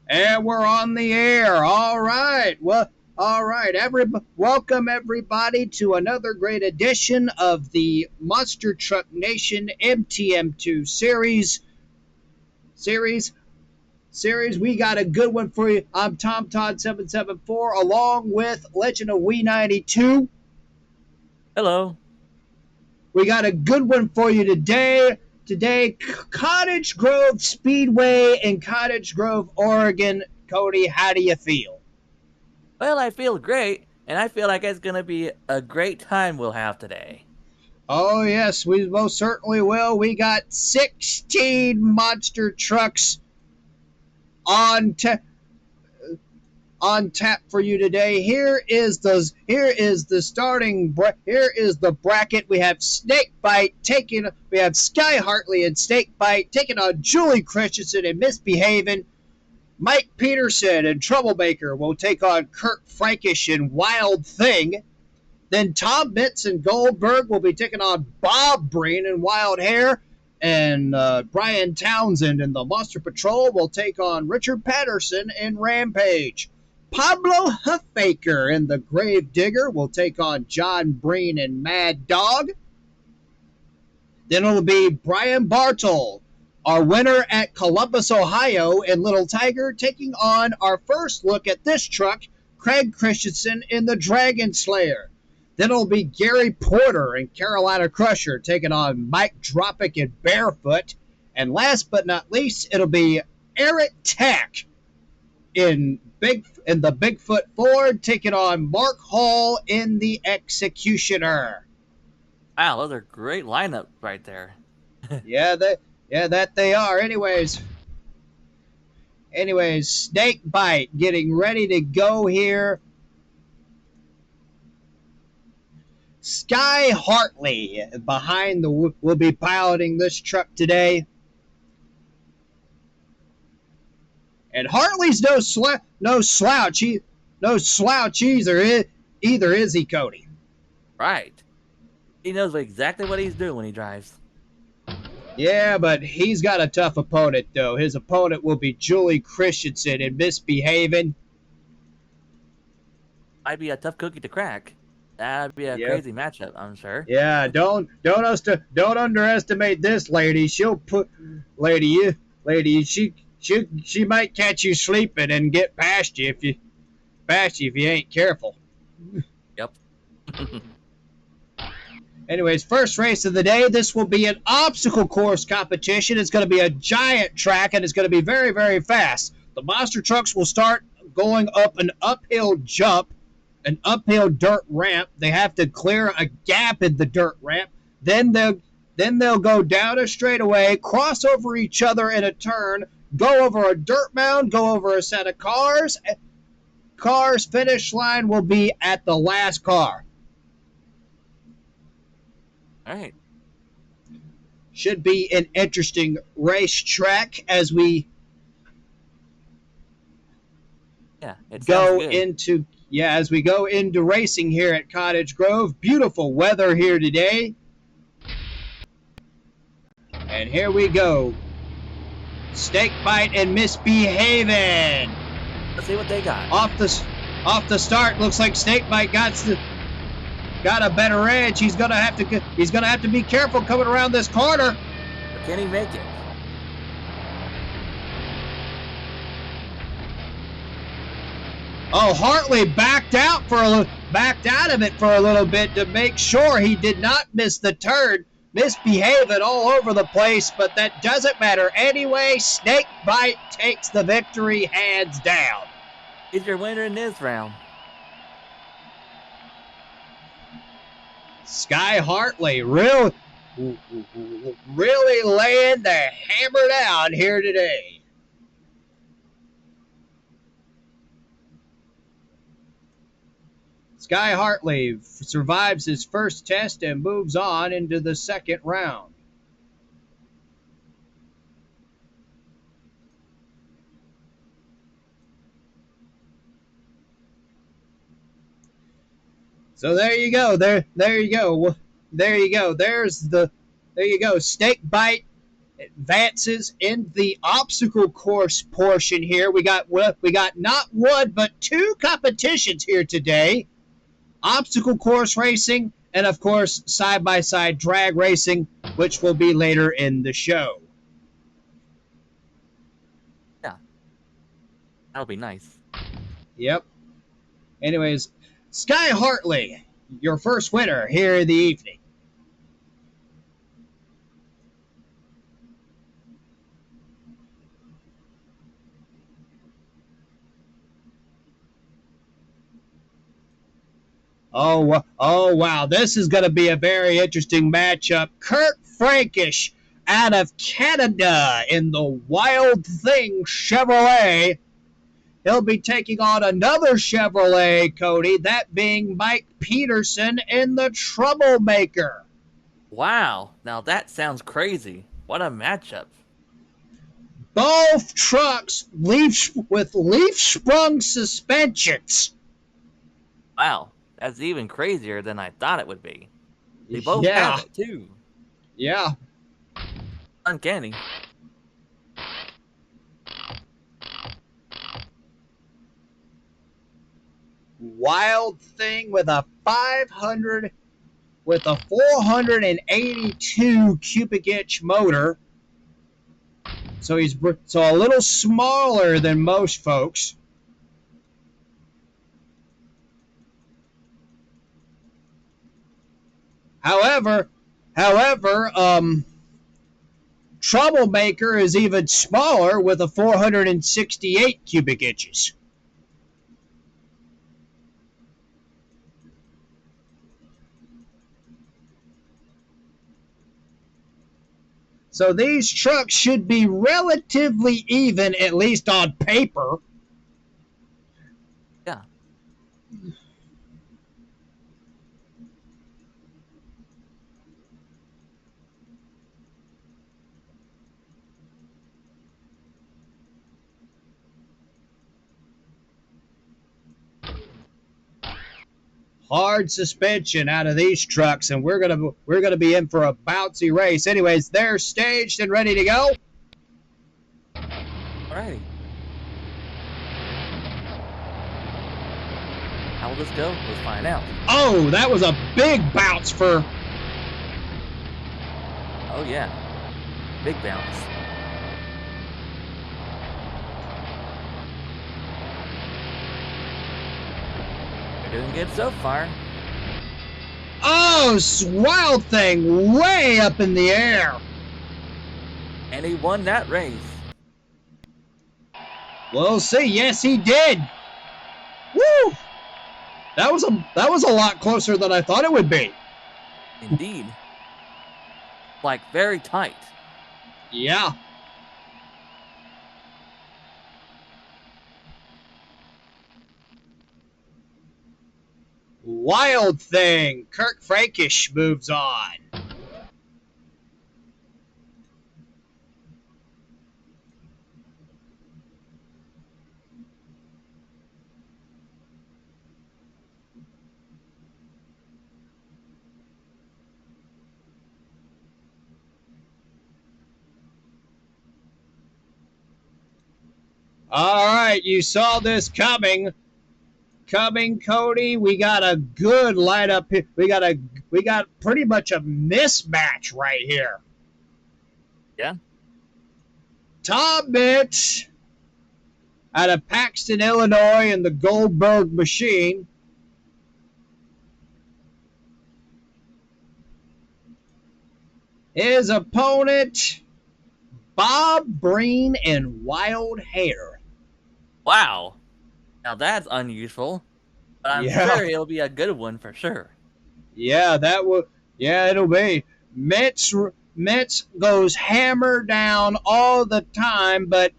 And we're on the air. All right. Well, all right. Welcome everybody to another great edition of the Monster Truck Nation MTM2 series. Series. We got a good one for you. I'm Tom Todd 774 along with Legend of We 92. Hello. We got a good one for you today. Cottage Grove Speedway in Cottage Grove, Oregon. Cody, how do you feel? Well, I feel great, and I feel like it's going to be a great time we'll have today. Oh, yes, we most certainly will. We got 16 monster trucks on on tap for you today. Here is the bracket. We have we have Sky Hartley and Snakebite taking on Julie Christensen and Misbehaving. Mike Peterson and Troublemaker will take on Kurt Frankish and Wild Thing. Then Tom Mitz and Goldberg will be taking on Bob Breen and Wild Hair. And Brian Townsend and the Monster Patrol will take on Richard Patterson and Rampage. Pablo Huffaker and the Grave Digger will take on John Breen and Mad Dog. Then it'll be Brian Bartle, our winner at Columbus, Ohio, and Little Tiger, taking on our first look at this truck, Craig Christensen in the Dragon Slayer. Then it'll be Gary Porter and Carolina Crusher taking on Mike Dropic and Barefoot. And last but not least, it'll be Eric Tack in the Bigfoot Ford taking on Mark Hall in the Executioner. Wow, those are great lineup right there. That they are. Anyways, Snakebite getting ready to go here. Sky Hartley will be piloting this truck today. And Hartley's no slouch either, is he, Cody? Right. He knows exactly what he's doing when he drives. Yeah, but he's got a tough opponent, though. His opponent will be Julie Christensen and Misbehaving. Might be a tough cookie to crack. That'd be a crazy matchup, I'm sure. Yeah, don't underestimate this lady. She might catch you sleeping and get past you if you ain't careful. Yep. Anyways, first race of the day. This will be an obstacle course competition. It's going to be a giant track, and it's going to be very, very fast. The monster trucks will start going up an uphill dirt ramp. They have to clear a gap in the dirt ramp. Then they'll go down a straightaway, cross over each other in a turn, go over a dirt mound, go over a set of cars. Cars' finish line will be at the last car. All right. Should be an interesting racetrack as we go into racing here at Cottage Grove. Beautiful weather here today. And here we go. Snakebite and Misbehaving. Let's see what they got. Off the start, looks like Snakebite got a better edge. He's gonna have to be careful coming around this corner. But can he make it? Oh, Hartley backed out of it for a little bit to make sure he did not miss the turn. Misbehaving all over the place, but that doesn't matter anyway. Snakebite takes the victory hands down. He's your winner in this round. Sky Hartley really laying the hammer down here today. Sky Hartley survives his first test and moves on into the second round. So there you go. There you go. There you go. Snakebite advances in the obstacle course portion here. We got not one but two competitions here today: obstacle course racing and, of course, side by side drag racing, which will be later in the show. Yeah, that'll be nice. Yep. Anyways, Sky Hartley, your first winner here in the evening. Oh wow, this is going to be a very interesting matchup. Kurt Frankish out of Canada in the Wild Thing Chevrolet. He'll be taking on another Chevrolet, Cody, that being Mike Peterson in the Troublemaker. Wow, now that sounds crazy. What a matchup. Both trucks with leaf sprung suspensions. Wow, that's even crazier than I thought it would be. They both have Yeah, it, too. yeah. Uncanny. Wild Thing with a 482 cubic inch motor. So he's a little smaller than most folks. However, Troublemaker is even smaller with a 468 cubic inches. So these trucks should be relatively even, at least on paper. Yeah. Hard suspension out of these trucks, and we're gonna be in for a bouncy race. Anyways, they're staged and ready to go. Alrighty. How will this go? Let's find out. Oh, that was a big bounce for. Oh, yeah. Big bounce. We're doing good so far. Oh, Wild Thing way up in the air. And he won that race. We'll see. Yes, he did. Woo! That was a lot closer than I thought it would be. Indeed. Like, very tight. Yeah. Wild Thing. Kirk Frankish moves on. All right, you saw this coming, Cody. We got a good lineup here. We got pretty much a mismatch right here. Yeah. Tom Mitch out of Paxton, Illinois, in the Goldberg machine. His opponent, Bob Breen in Wild Hair. Wow. Now that's unusual. But I'm sure it'll be a good one for sure. Yeah, it'll be. Metz goes hammer down all the time, but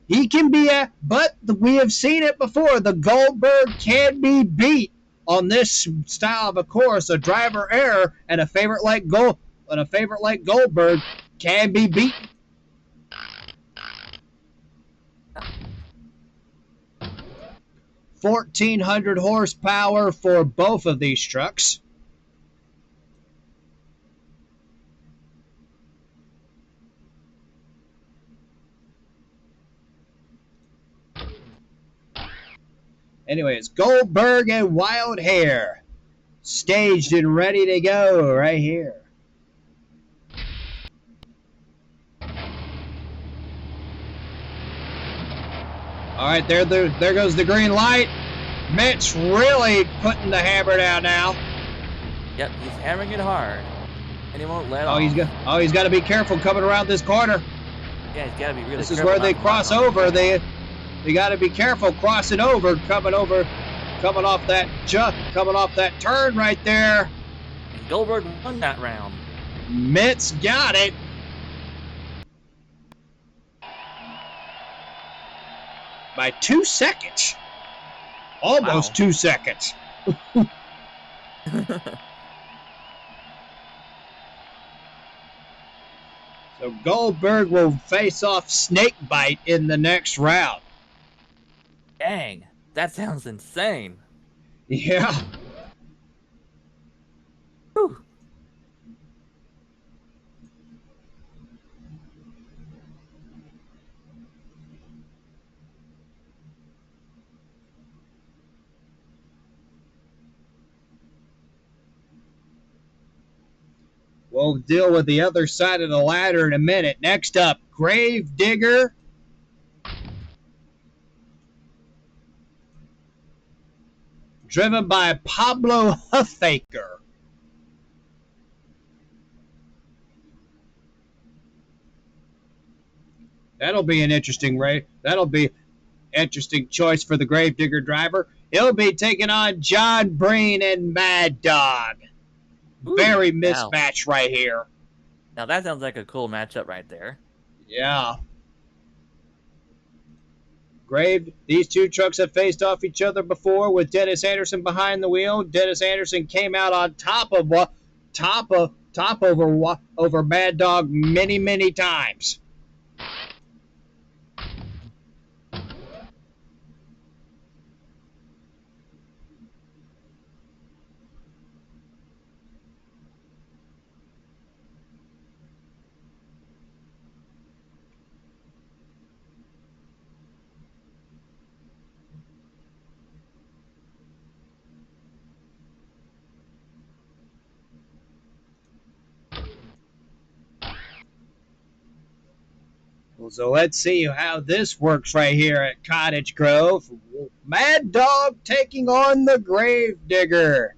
he can be but we have seen it before. The Goldberg can be beat on this style of a course. A driver error and a favorite like Goldberg can be beaten. Yeah. 1,400 horsepower for both of these trucks. Anyways, Goldberg and Wild Hair. Staged and ready to go right here. All right, there goes the green light. Mitch really putting the hammer down now. Yep, he's hammering it hard, and he won't let off. He's got to be careful coming around this corner. Yeah, he's got to be really. This is where they cross over. They got to be careful crossing over, coming off that turn right there. And Goldberg won that round. Mitch got it. By 2 seconds. Almost 2 seconds. So Goldberg will face off Snakebite in the next round. Dang, that sounds insane. Yeah. Whew. We'll deal with the other side of the ladder in a minute. Next up, Gravedigger. Driven by Pablo Huffaker. That'll be an interesting race. That'll be interesting choice for the Gravedigger driver. He'll be taking on John Breen and Mad Dog. Ooh, very mismatched right here. Now that sounds like a cool matchup right there. Yeah. These two trucks have faced off each other before with Dennis Anderson behind the wheel. Dennis Anderson came out on top over Mad Dog many times. So let's see how this works right here at Cottage Grove. Mad Dog taking on the Gravedigger.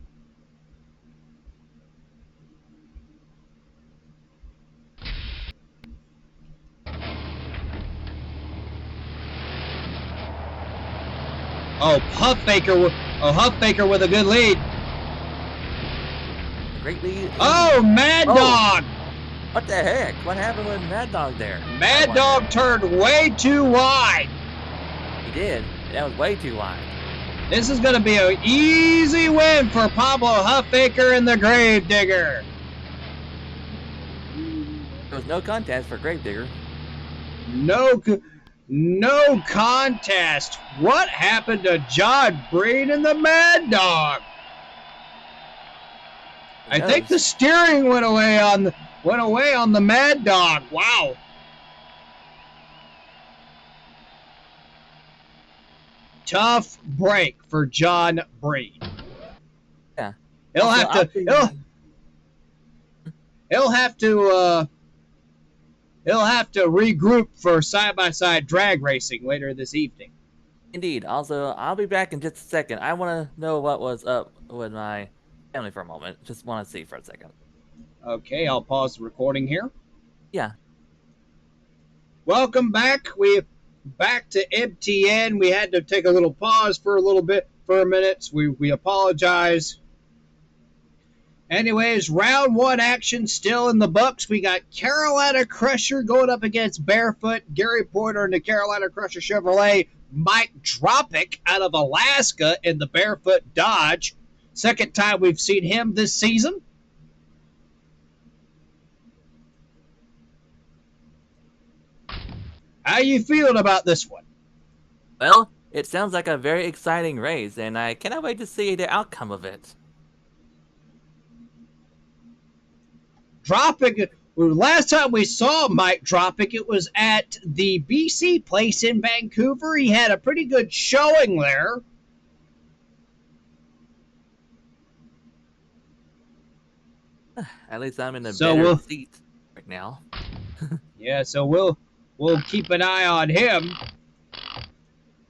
Huffaker with a good lead. Great lead. Oh, Mad Dog! What the heck? What happened with Mad Dog there? Mad Dog turned way too wide. He did. That was way too wide. This is going to be an easy win for Pablo Huffaker and the Gravedigger. There was no contest for Gravedigger. No contest. What happened to John Breen and the Mad Dog? I think the steering went away on the Mad Dog. Wow. Tough break for John Breen. Yeah. He'll have to regroup for side-by-side drag racing later this evening. Indeed. Also, I'll be back in just a second. I want to know what was up with my family for a moment. Just want to see for a second. Okay, I'll pause the recording here. Yeah. Welcome back. We're back to M.T.N. We had to take a little pause for a minute. We apologize. Anyways, round one action still in the books. We got Carolina Crusher going up against Barefoot, Gary Porter in the Carolina Crusher Chevrolet, Mike Dropic out of Alaska in the Barefoot Dodge. Second time we've seen him this season. How you feeling about this one? Well, it sounds like a very exciting race, and I cannot wait to see the outcome of it. Dropic, last time we saw Mike Dropic, it was at the BC place in Vancouver. He had a pretty good showing there. At least I'm in a So better we'll seat right now. we'll keep an eye on him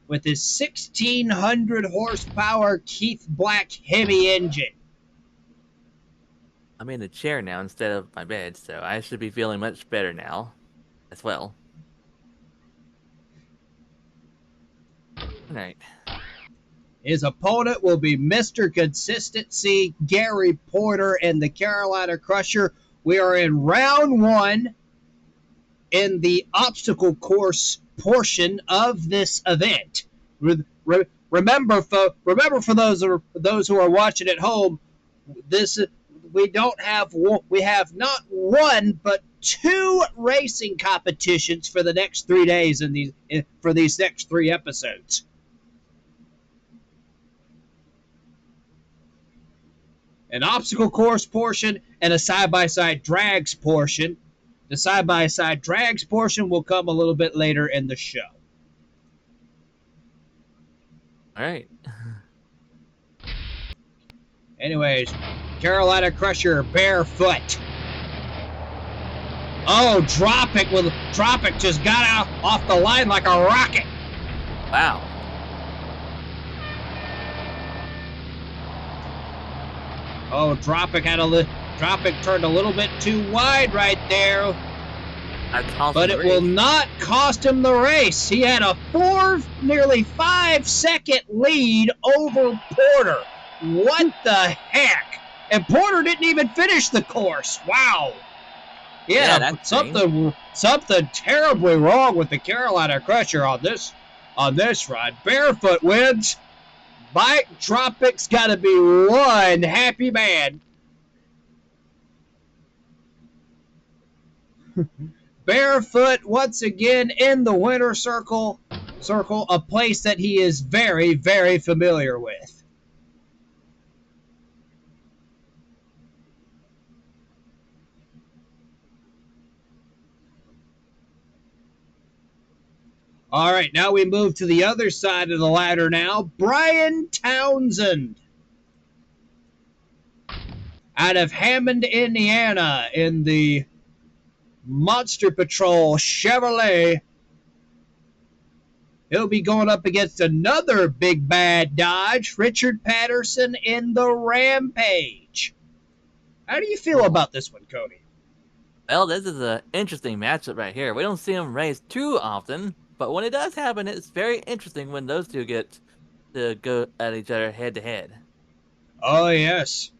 with his 1600 horsepower Keith Black Hemi engine. I'm in a chair now instead of my bed, so I should be feeling much better now as well. All right. His opponent will be Mr. Consistency, Gary Porter, and the Carolina Crusher. We are in round 1 in the obstacle course portion of this event. Remember for those who are watching at home, this we have not one but 2 racing competitions for the next 3 days for these next 3 episodes. An obstacle course portion and a side-by-side drags portion. The side-by-side drags portion will come a little bit later in the show. All right. Anyways, Carolina Crusher barefoot. Oh, Dropic just got out off the line like a rocket. Wow. Oh, Dropic turned a little bit too wide right there. But it will not cost him the race. He had a nearly 5-second lead over Porter. What the heck? And Porter didn't even finish the course. Wow. Yeah, something terribly wrong with the Carolina Crusher on this run. Barefoot wins. Mike Tropic's got to be one happy man. Barefoot once again in the winner circle, a place that he is very, very familiar with. All right, now we move to the other side of the ladder now. Brian Townsend out of Hammond, Indiana in the Monster Patrol Chevrolet. He'll be going up against another big bad Dodge, Richard Patterson in the Rampage. How do you feel about this one, Cody? Well, this is an interesting matchup right here. We don't see them race too often, but when it does happen, it's very interesting when those two get to go at each other head to head. Oh, yes.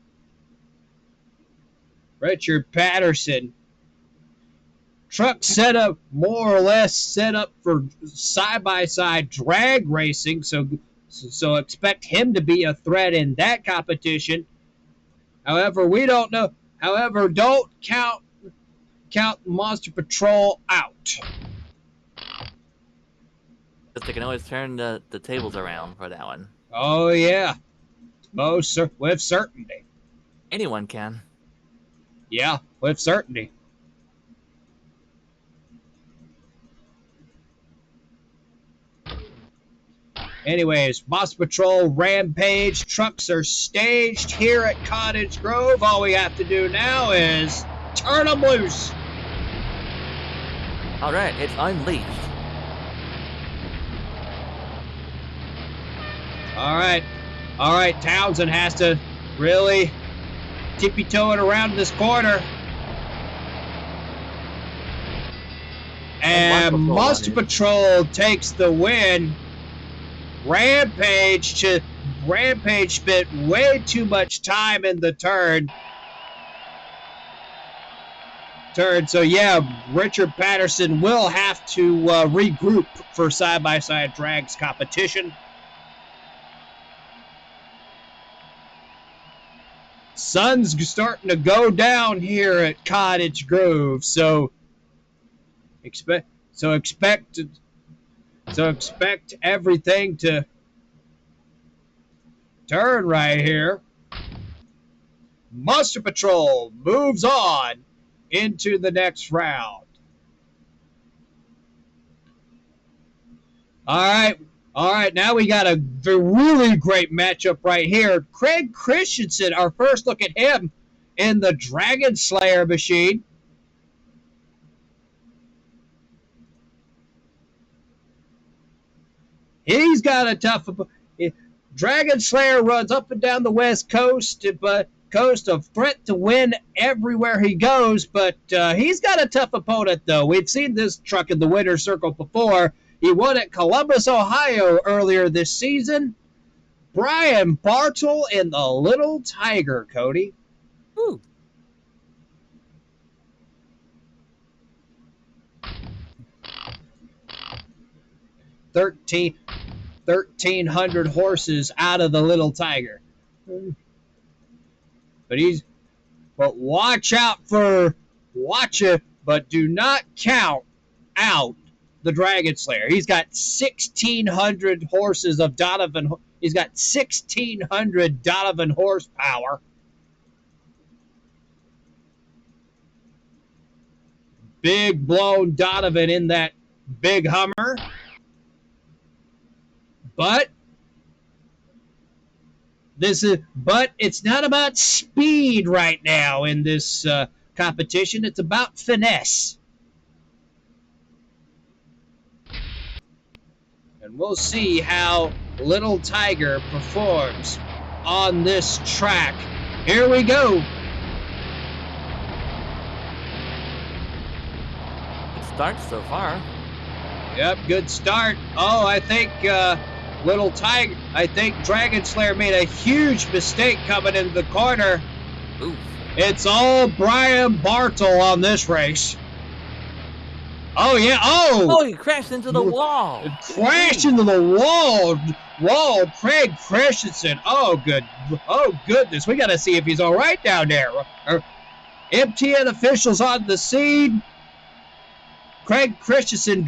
Richard Patterson. Truck setup, more or less set up for side-by-side drag racing, so expect him to be a threat in that competition. However, we don't know. However, don't count Monster Patrol out. Because they can always turn the tables around for that one. Oh, yeah. With certainty. Anyone can. Yeah, with certainty. Anyways, Monster Patrol Rampage trucks are staged here at Cottage Grove. All we have to do now is turn them loose. All right, it's unleashed. All right. Townsend has to really tippy-toe it around this corner. And Monster Patrol takes the win. Rampage spent way too much time in the turn. So yeah, Richard Patterson will have to regroup for side-by-side drags competition. Sun's starting to go down here at Cottage Grove, so expect everything to turn right here. Monster Patrol moves on into the next round. All right. Now we got a really great matchup right here. Craig Christensen, our first look at him in the Dragon Slayer machine. He's got a tough. Dragon Slayer runs up and down the West Coast, but coast of threat to win everywhere he goes. But he's got a tough opponent, though. We've seen this truck in the winner's circle before. He won at Columbus, Ohio earlier this season. Brian Bartle in the Little Tiger, Cody. Ooh. $13 1,300 horses out of the Little Tiger. But watch it, but do not count out the Dragon Slayer. He's got 1,600 horses of Donovan. He's got 1,600 Donovan horsepower. Big blown Donovan in that big Hummer. But it's not about speed right now in this competition. It's about finesse. And we'll see how Little Tiger performs on this track. Here we go. Good start so far. Yep, good start. Oh, I think Dragon Slayer made a huge mistake coming into the corner. Oof. It's all Brian Bartle on this race. Oh, yeah. Oh, he crashed into the wall. Crashed into the wall. Craig Christensen. Oh, goodness. We got to see if he's all right down there. M.T.N officials on the scene. Craig Christensen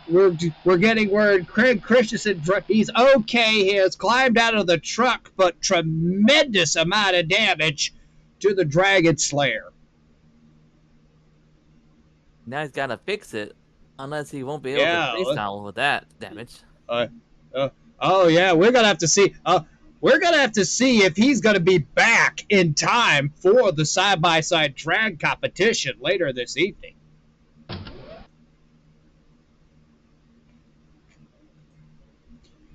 We're getting word Craig Christensen, he's okay. He has climbed out of the truck, but tremendous amount of damage to the Dragon Slayer. Now he's got to fix it, unless he won't be able to freestyle with that damage. Oh yeah, we're gonna have to see. We're gonna have to see if he's gonna be back in time for the side-by-side drag competition later this evening.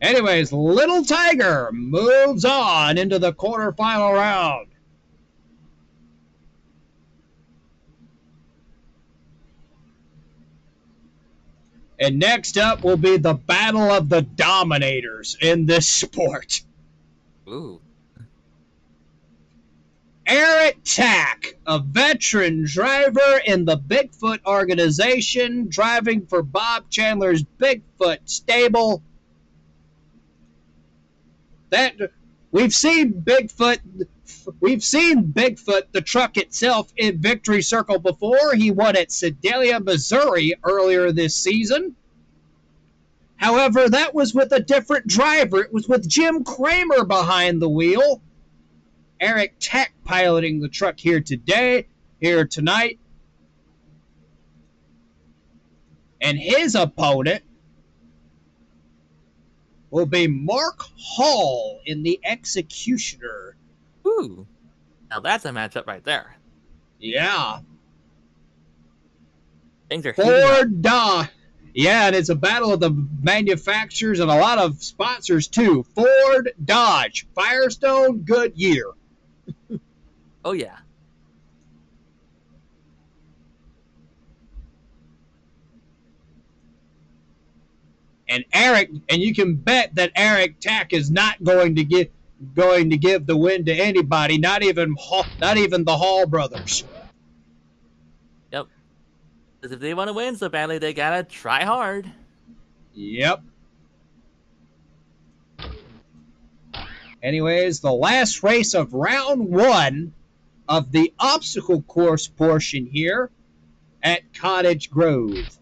Anyways, Little Tiger moves on into the quarterfinal round. And next up will be the battle of the dominators in this sport. Ooh. Eric Tack, a veteran driver in the Bigfoot organization, driving for Bob Chandler's Bigfoot stable. We've seen Bigfoot, the truck itself, in Victory Circle before. He won at Sedalia, Missouri earlier this season. However, that was with a different driver. It was with Jim Kramer behind the wheel. Eric Tack piloting the truck here tonight. And his opponent will be Mark Hall in the Executioner. Ooh. Now that's a matchup right there. Yeah. Things are heating up. Yeah, and it's a battle of the manufacturers and a lot of sponsors too. Ford, Dodge, Firestone, Goodyear. Oh yeah. And you can bet that Eric Tack is not going to give the win to anybody, not even the Hall brothers. Yep. Because if they want to win so badly, they gotta try hard. Yep. Anyways, the last race of round 1 of the obstacle course portion here at Cottage Grove.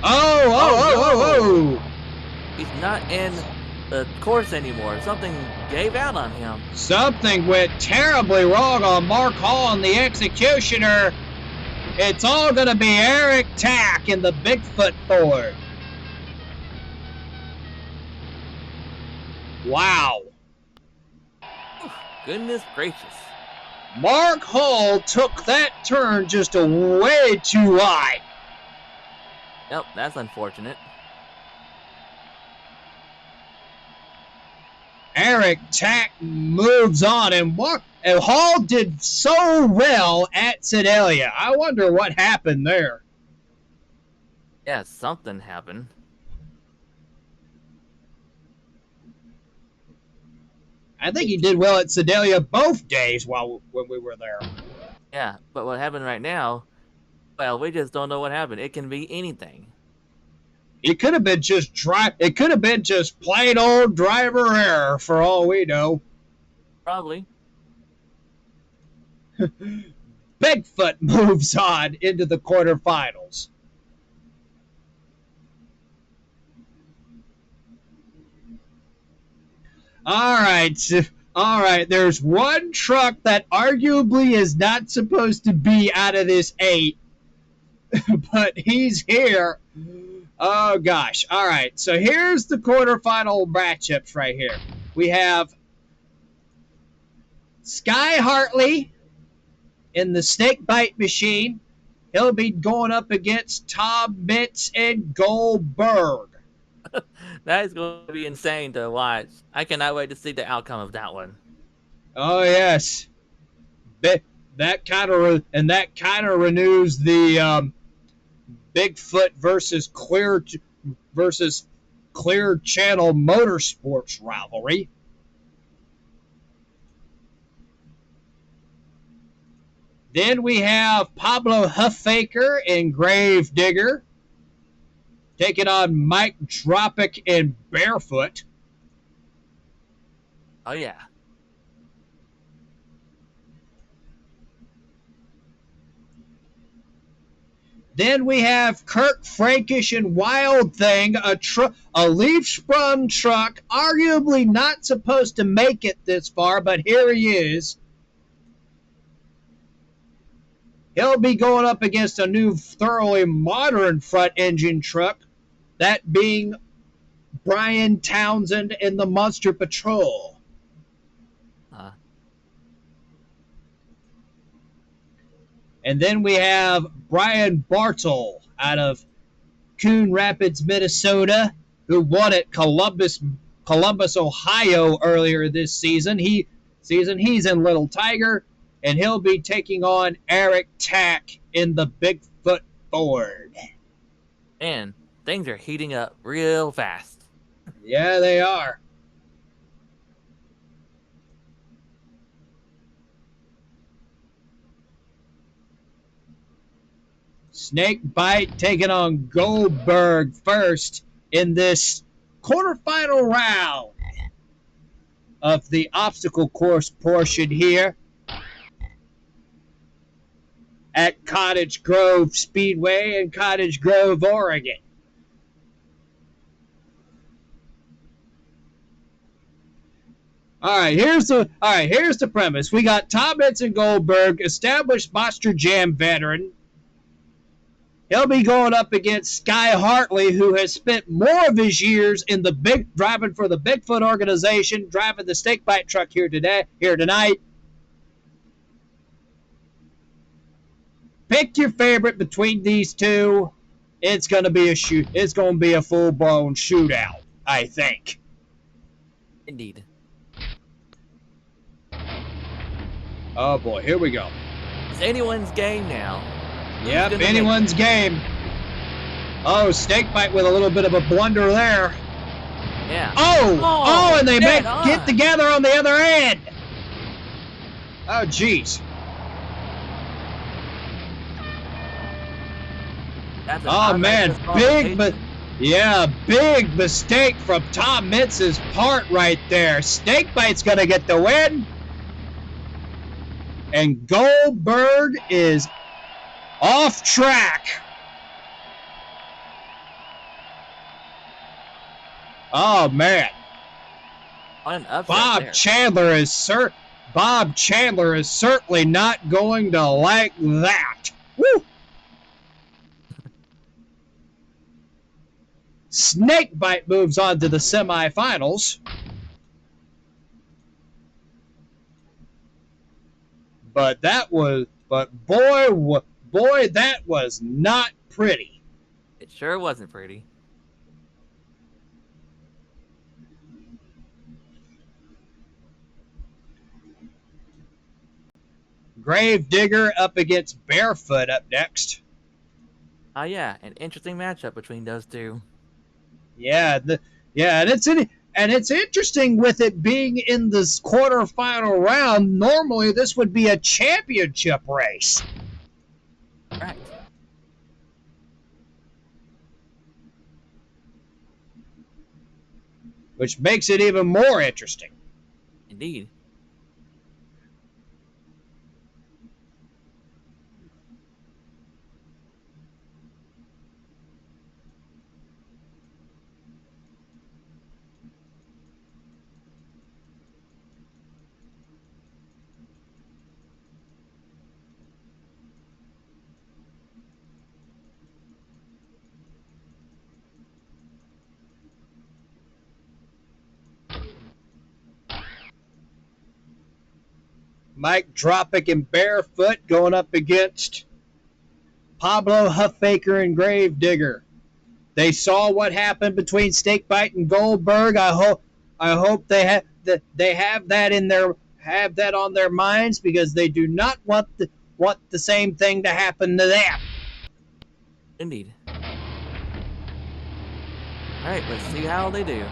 Oh! He's not in the course anymore. Something gave out on him. Something went terribly wrong on Mark Hall and the Executioner. It's all going to be Eric Tack in the Bigfoot Ford. Wow. Goodness gracious. Mark Hall took that turn just a way too wide. Yep, that's unfortunate. Eric Tack moves on, and Hall did so well at Sedalia. I wonder what happened there. Yeah, something happened. I think he did well at Sedalia both days when we were there. Yeah, but what happened right now, well, we just don't know what happened. It can be anything. It could have been just It could have been just plain old driver error, for all we know. Probably. Bigfoot moves on into the quarterfinals. All right. There's one truck that arguably is not supposed to be out of this 8, but he's here. Oh, gosh. All right, so here's the quarterfinal matchups right here. We have Sky Hartley in the snake bite machine. He'll be going up against Tom Mitz and Goldberg. That is going to be insane to watch. I cannot wait to see the outcome of that one. Oh, yes. That kind of renews the Bigfoot versus Clear Channel Motorsports rivalry. Then we have Pablo Huffaker and Grave Digger taking on Mike Dropic and Barefoot. Oh, yeah. Then we have Kirk Frankish and Wild Thing, a leaf-sprung truck, arguably not supposed to make it this far, but here he is. He'll be going up against a new, thoroughly modern front-engine truck, that being Brian Townsend in the Monster Patrol. And then we have Brian Bartle out of Coon Rapids, Minnesota, who won at Columbus, Ohio earlier this season. He's in Little Tiger, and he'll be taking on Eric Tack in the Bigfoot Ford. And things are heating up real fast. Yeah, they are. Snakebite taking on Goldberg first in this quarterfinal round of the obstacle course portion here at Cottage Grove Speedway in Cottage Grove, Oregon. All right, here's the premise. We got Tom Mitz and Goldberg, established Monster Jam veteran. He'll be going up against Sky Hartley, who has spent more of his years in driving for the Bigfoot organization, driving the snakebite truck here tonight. Pick your favorite between these two. It's going to be a full-blown shootout, I think. Indeed. Oh boy, here we go. It's anyone's game now. Yep, anyone's game. Oh, snakebite with a little bit of a blunder there. Yeah. Oh, and they get together on the other end. Oh, jeez. Oh, man, big mistake from Tom Mitz's part right there. Snakebite's going to get the win. And Goldberg is off track. Oh, man. Bob Chandler is certainly not going to like that. Woo! Snakebite moves on to the semifinals. But boy, that was not pretty. It sure wasn't pretty. Gravedigger up against Barefoot up next. Yeah, an interesting matchup between those two. Yeah, and it's interesting with it being in this quarterfinal round. Normally, this would be a championship race. Right. Which makes it even more interesting. Indeed. Mike Dropic and Barefoot going up against Pablo Huffbaker and Gravedigger. They saw what happened between Snakebite and Goldberg. I hope they have that on their minds, because they do not want the same thing to happen to them. Indeed. Alright, let's see how they do.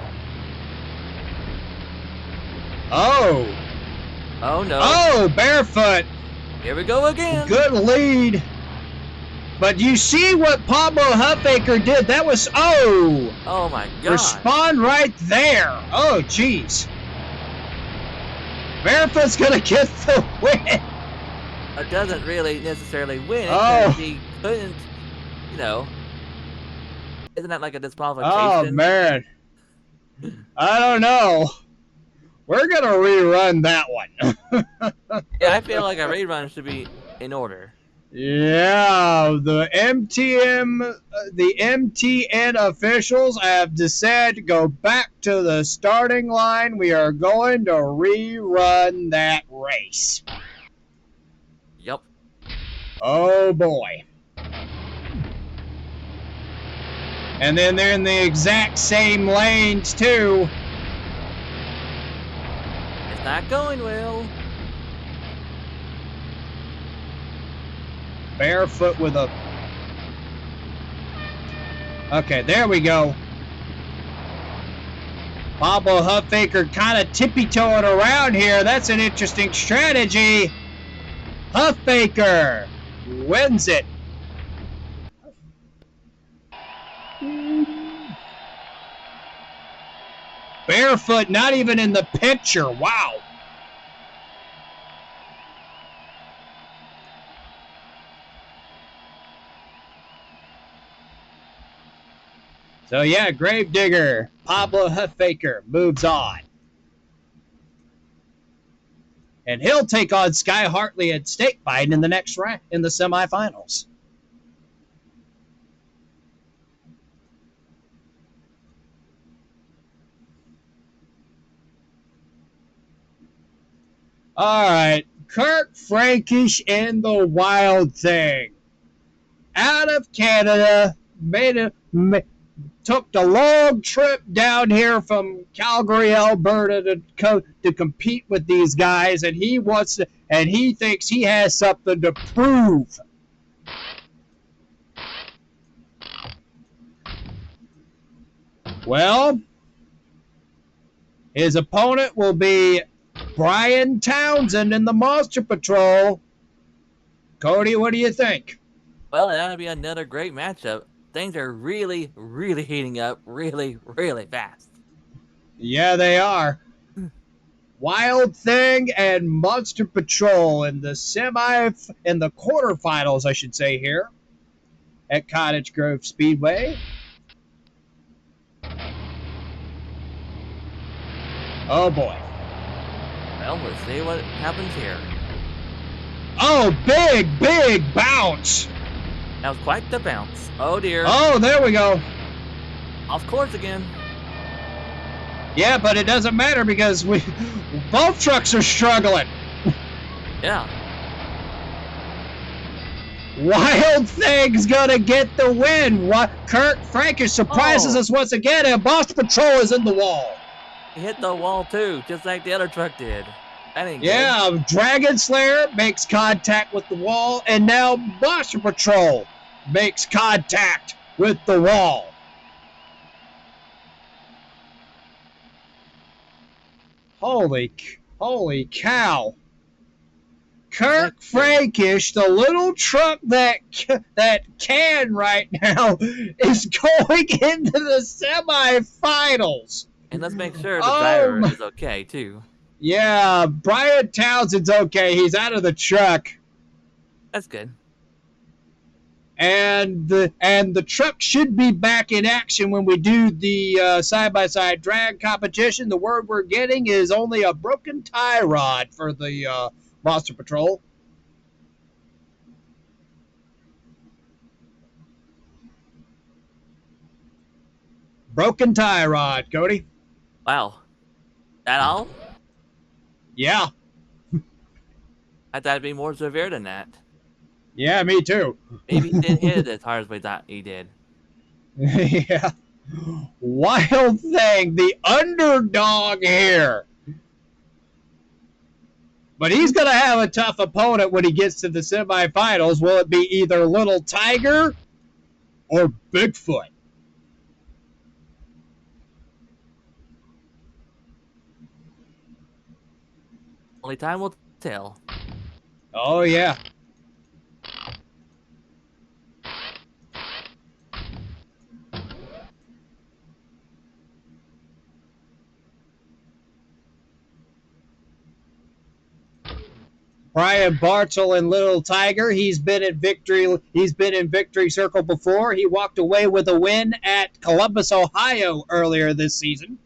Oh no. Oh, Barefoot. Here we go again. Good lead. But you see what Pablo Huffbaker did? That was, oh my God. Respond right there. Oh, jeez. Barefoot's going to get the win. It doesn't really necessarily win. Oh. He couldn't, isn't that like a disqualification? Oh, man. I don't know. We're going to rerun that one. Yeah, I feel like a rerun should be in order. Yeah, the M.T.N officials have decided to go back to the starting line. We are going to rerun that race. Yep. Oh, boy. And then they're in the exact same lanes, too. It's not going well. Barefoot with a... Okay, there we go. Pablo Huffbaker kind of tippy-toeing around here. That's an interesting strategy. Huffbaker wins it. Barefoot not even in the picture. Wow. So yeah, Gravedigger, Pablo Huffbaker moves on. And he'll take on Sky Hartley and Snakebite in the next round, in the semifinals. All right, Kirk Frankish and the Wild Thing. Out of Canada, took the long trip down here from Calgary, Alberta to compete with these guys, and he thinks he has something to prove. Well, his opponent will be Brian Townsend in the Monster Patrol. Cody, what do you think? Well, that would be another great matchup. Things are really, really heating up really, really fast. Yeah, they are. Wild Thing and Monster Patrol in the quarterfinals, I should say, here at Cottage Grove Speedway. Oh boy. Well, let's see what happens here. Oh, big bounce. That was quite the bounce. Oh dear. Oh, there we go. Off course again. Yeah, but it doesn't matter because both trucks are struggling. Yeah. Wild Thing's gonna get the win. Kurt Frankish surprises us once again, and Boss Patrol is in the wall. He hit the wall too, just like the other truck did. That ain't good. Dragon Slayer makes contact with the wall, and now Boss Patrol makes contact with the wall. Holy cow. Kirk Frankish, the little truck that can right now, is going into the semifinals. And let's make sure the driver is okay, too. Yeah, Brian Townsend's okay. He's out of the truck. That's good. And the truck should be back in action when we do the side-by-side drag competition. The word we're getting is only a broken tie rod for the Monster Patrol. Broken tie rod, Cody. Wow. That all? Yeah. I thought it'd be more severe than that. Yeah, me too. Maybe he didn't hit it as hard as we thought he did. Yeah. Wild Thing, the underdog here. But he's going to have a tough opponent when he gets to the semifinals. Will it be either Little Tiger or Bigfoot? Only time will tell. Oh, yeah. Brian Bartle and Little Tiger. He's been in victory circle before. He walked away with a win at Columbus, Ohio earlier this season.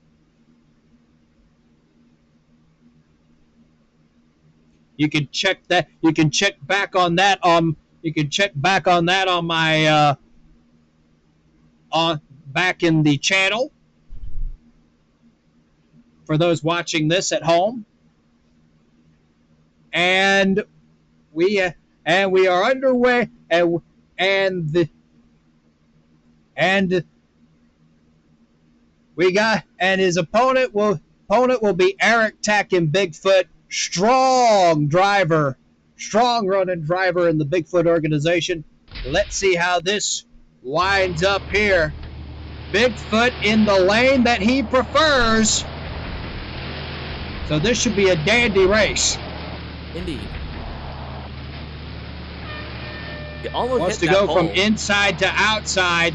You can check that. You can check back on that on. You can check back on that on my back in the channel for those watching this at home. And we are underway, and his opponent will be Eric Tack and Bigfoot, strong running driver in the Bigfoot organization. Let's see how this winds up here. Bigfoot in the lane that he prefers. So this should be a dandy race. Indeed. He almost wants to go from inside to outside,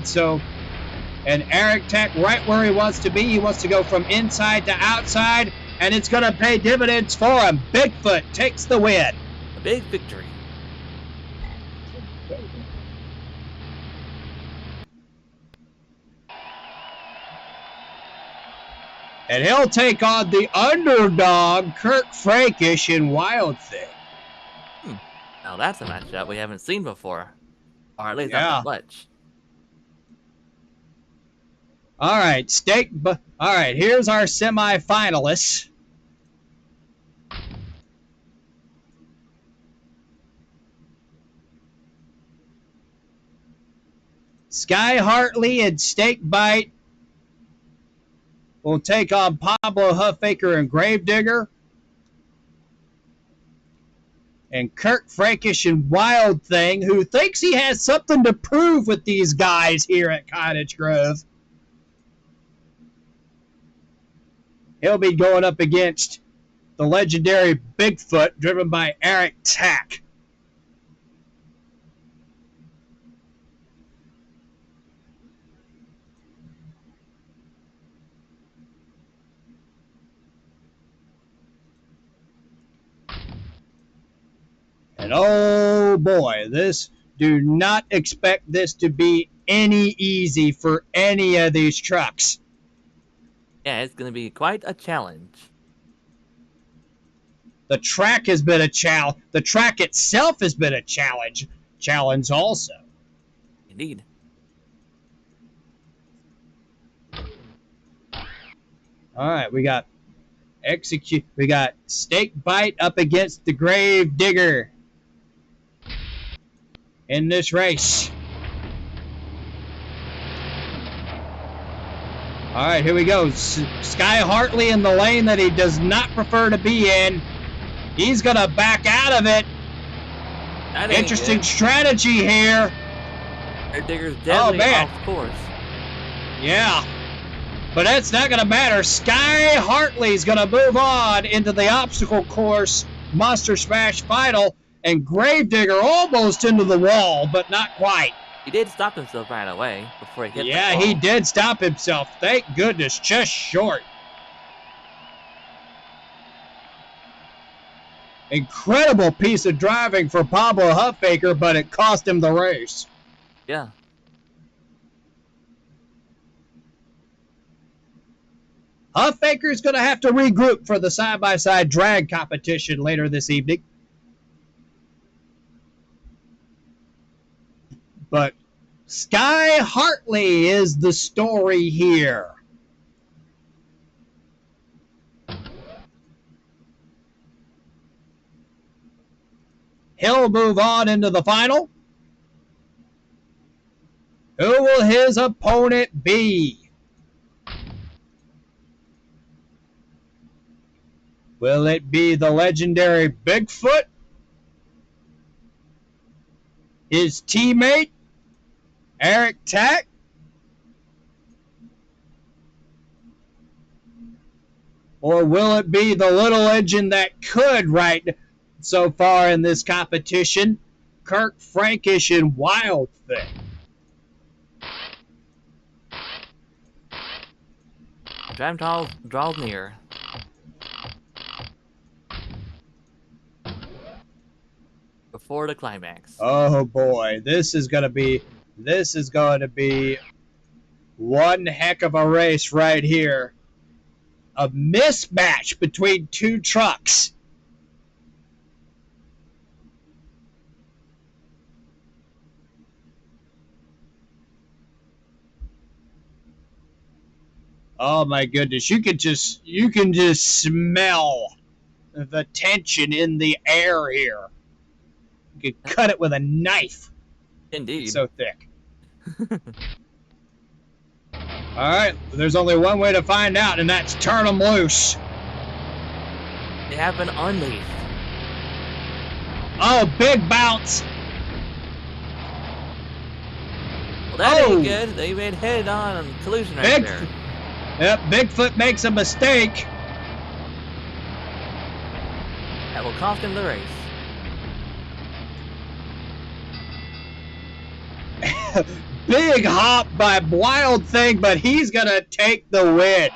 and Eric Tech right where he wants to be. He wants to go from inside to outside, and it's going to pay dividends for him. Bigfoot takes the win. A big victory. And he'll take on the underdog, Kirk Frankish in Wild Thing. Now that's a matchup we haven't seen before. Or at least not that much. All right, here's our semifinalists. Sky Hartley and Snakebite will take on Pablo Huffaker and Gravedigger. And Kirk Frankish and Wild Thing, who thinks he has something to prove with these guys here at Cottage Grove. He'll be going up against the legendary Bigfoot, driven by Eric Tack. And oh boy, do not expect this to be any easy for any of these trucks. Yeah, it's going to be quite a challenge. The track has been a challenge. The track itself has been a challenge also. Indeed. All right, we got execute. We got Snake Bite up against the Grave Digger in this race. All right, here we go. Sky Hartley in the lane that he does not prefer to be in. He's going to back out of it. Interesting strategy here. Digger's deadly off course. Yeah. But that's not going to matter. Sky Hartley's going to move on into the obstacle course Monster Smash Final. And Gravedigger almost into the wall, but not quite. He did stop himself right away before he hit the wall. Yeah, he did stop himself. Thank goodness. Just short. Incredible piece of driving for Pablo Huffaker, but it cost him the race. Yeah. Huffaker's going to have to regroup for the side-by-side drag competition later this evening. But Sky Hartley is the story here. He'll move on into the final. Who will his opponent be? Will it be the legendary Bigfoot? His teammate, Eric Tack? Or will it be the little engine that could right so far in this competition, Kirk Frankish and Wild Thing? Time draws near. Before the climax. Oh boy, this is going to be one heck of a race right here. A mismatch between two trucks. Oh my goodness, you can just smell the tension in the air here. You could cut it with a knife. Indeed. It's so thick. All right, there's only one way to find out, and that's turn them loose. They have been unleashed. Oh, big bounce. Well, that ain't good. They made head-on collision right there. Yep, Bigfoot makes a mistake. That will cost him the race. Big hop by Wild Thing, but he's going to take the win.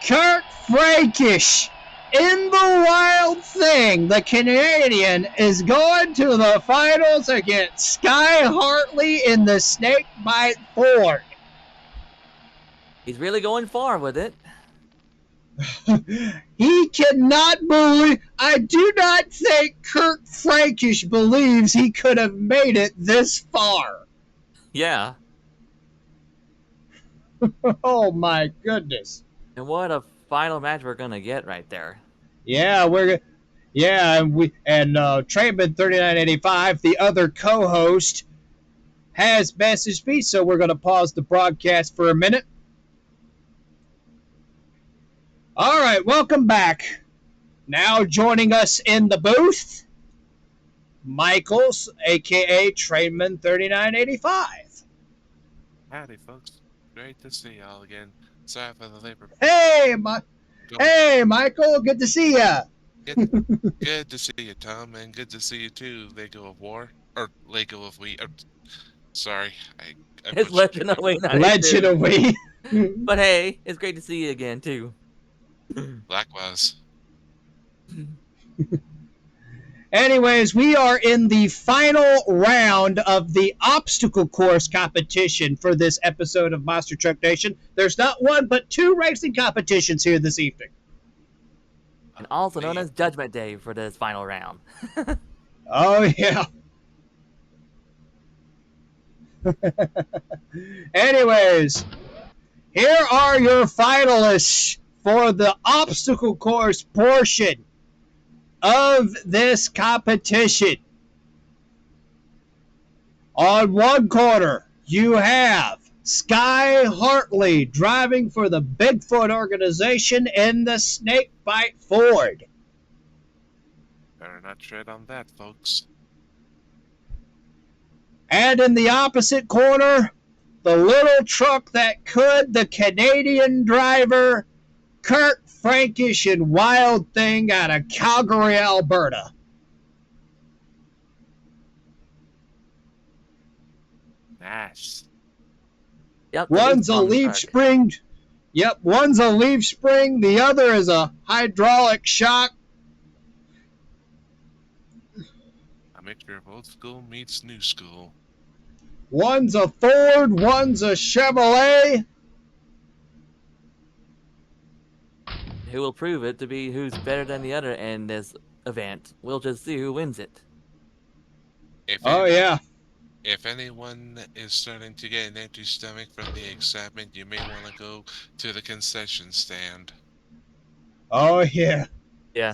Kirk Frankish in the Wild Thing. The Canadian is going to the finals against Sky Hartley in the Snakebite Ford. He's really going far with it. He cannot believe. I do not think Kirk Frankish believes he could have made it this far. Yeah. Oh my goodness. And what a final match we're gonna get right there. Yeah, Trainman 3985, the other co-host, has messaged me, so we're going to pause the broadcast for a minute. All right, welcome back. Now joining us in the booth, Michaels, a.k.a. Trainman 3985. Howdy, folks. Great to see y'all again. Sorry for the labor. Hey, Michael, good to see ya. Good to see you, Tom, and good to see you too, Lego of War. Or Lego of Wheat. Sorry. It's Legend of Wheat. Legend of Wheat. But hey, it's great to see you again, too. Likewise. Anyways, we are in the final round of the obstacle course competition for this episode of Monster Truck Nation. There's not one, but two racing competitions here this evening. And also known as Judgment Day for this final round. Oh, yeah. Anyways, Here are your finalists for the obstacle course portion of this competition. On one corner, you have Sky Hartley driving for the Bigfoot organization in the Snakebite Ford. Better not tread on that, folks. And in the opposite corner, the little truck that could, the Canadian driver, Kurt Frankish and Wild Thing out of Calgary, Alberta. Nice. Yep, One's a leaf spring. Yep, one's a leaf spring. The other is a hydraulic shock. A mixture of old school meets new school. One's a Ford. One's a Chevrolet. Who will prove it to be who's better than the other in this event? We'll just see who wins it. Yeah. If anyone is starting to get an empty stomach from the excitement, you may want to go to the concession stand. Oh, yeah. Yeah.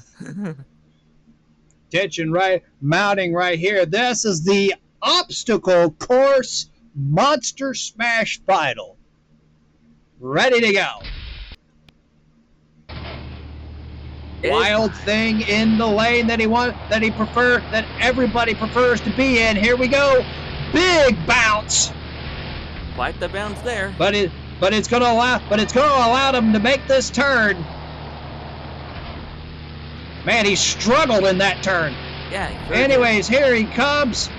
Tension mounting right here. This is the obstacle course Monster Smash Final. Ready to go. Wild Thing in the lane that everybody prefers to be in. Here we go. Big bounce. Quite the bounce there. But it's gonna allow them to make this turn. Man, he struggled in that turn. Yeah. Anyways, here he comes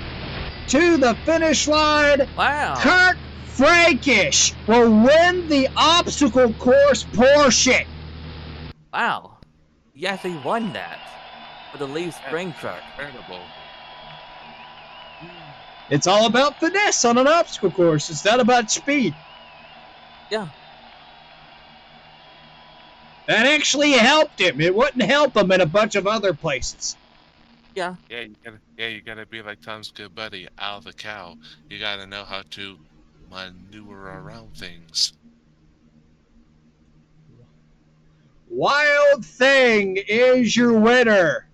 to the finish line. Wow. Kurt Frankish will win the obstacle course portion. Wow. He actually won that for the Leaf Spring truck. Incredible. It's all about finesse on an obstacle course. It's not about speed. Yeah. That actually helped him. It wouldn't help him in a bunch of other places. Yeah. You gotta be like Tom's good buddy, Al the cow. You gotta know how to maneuver around things. Wild Thing is your winner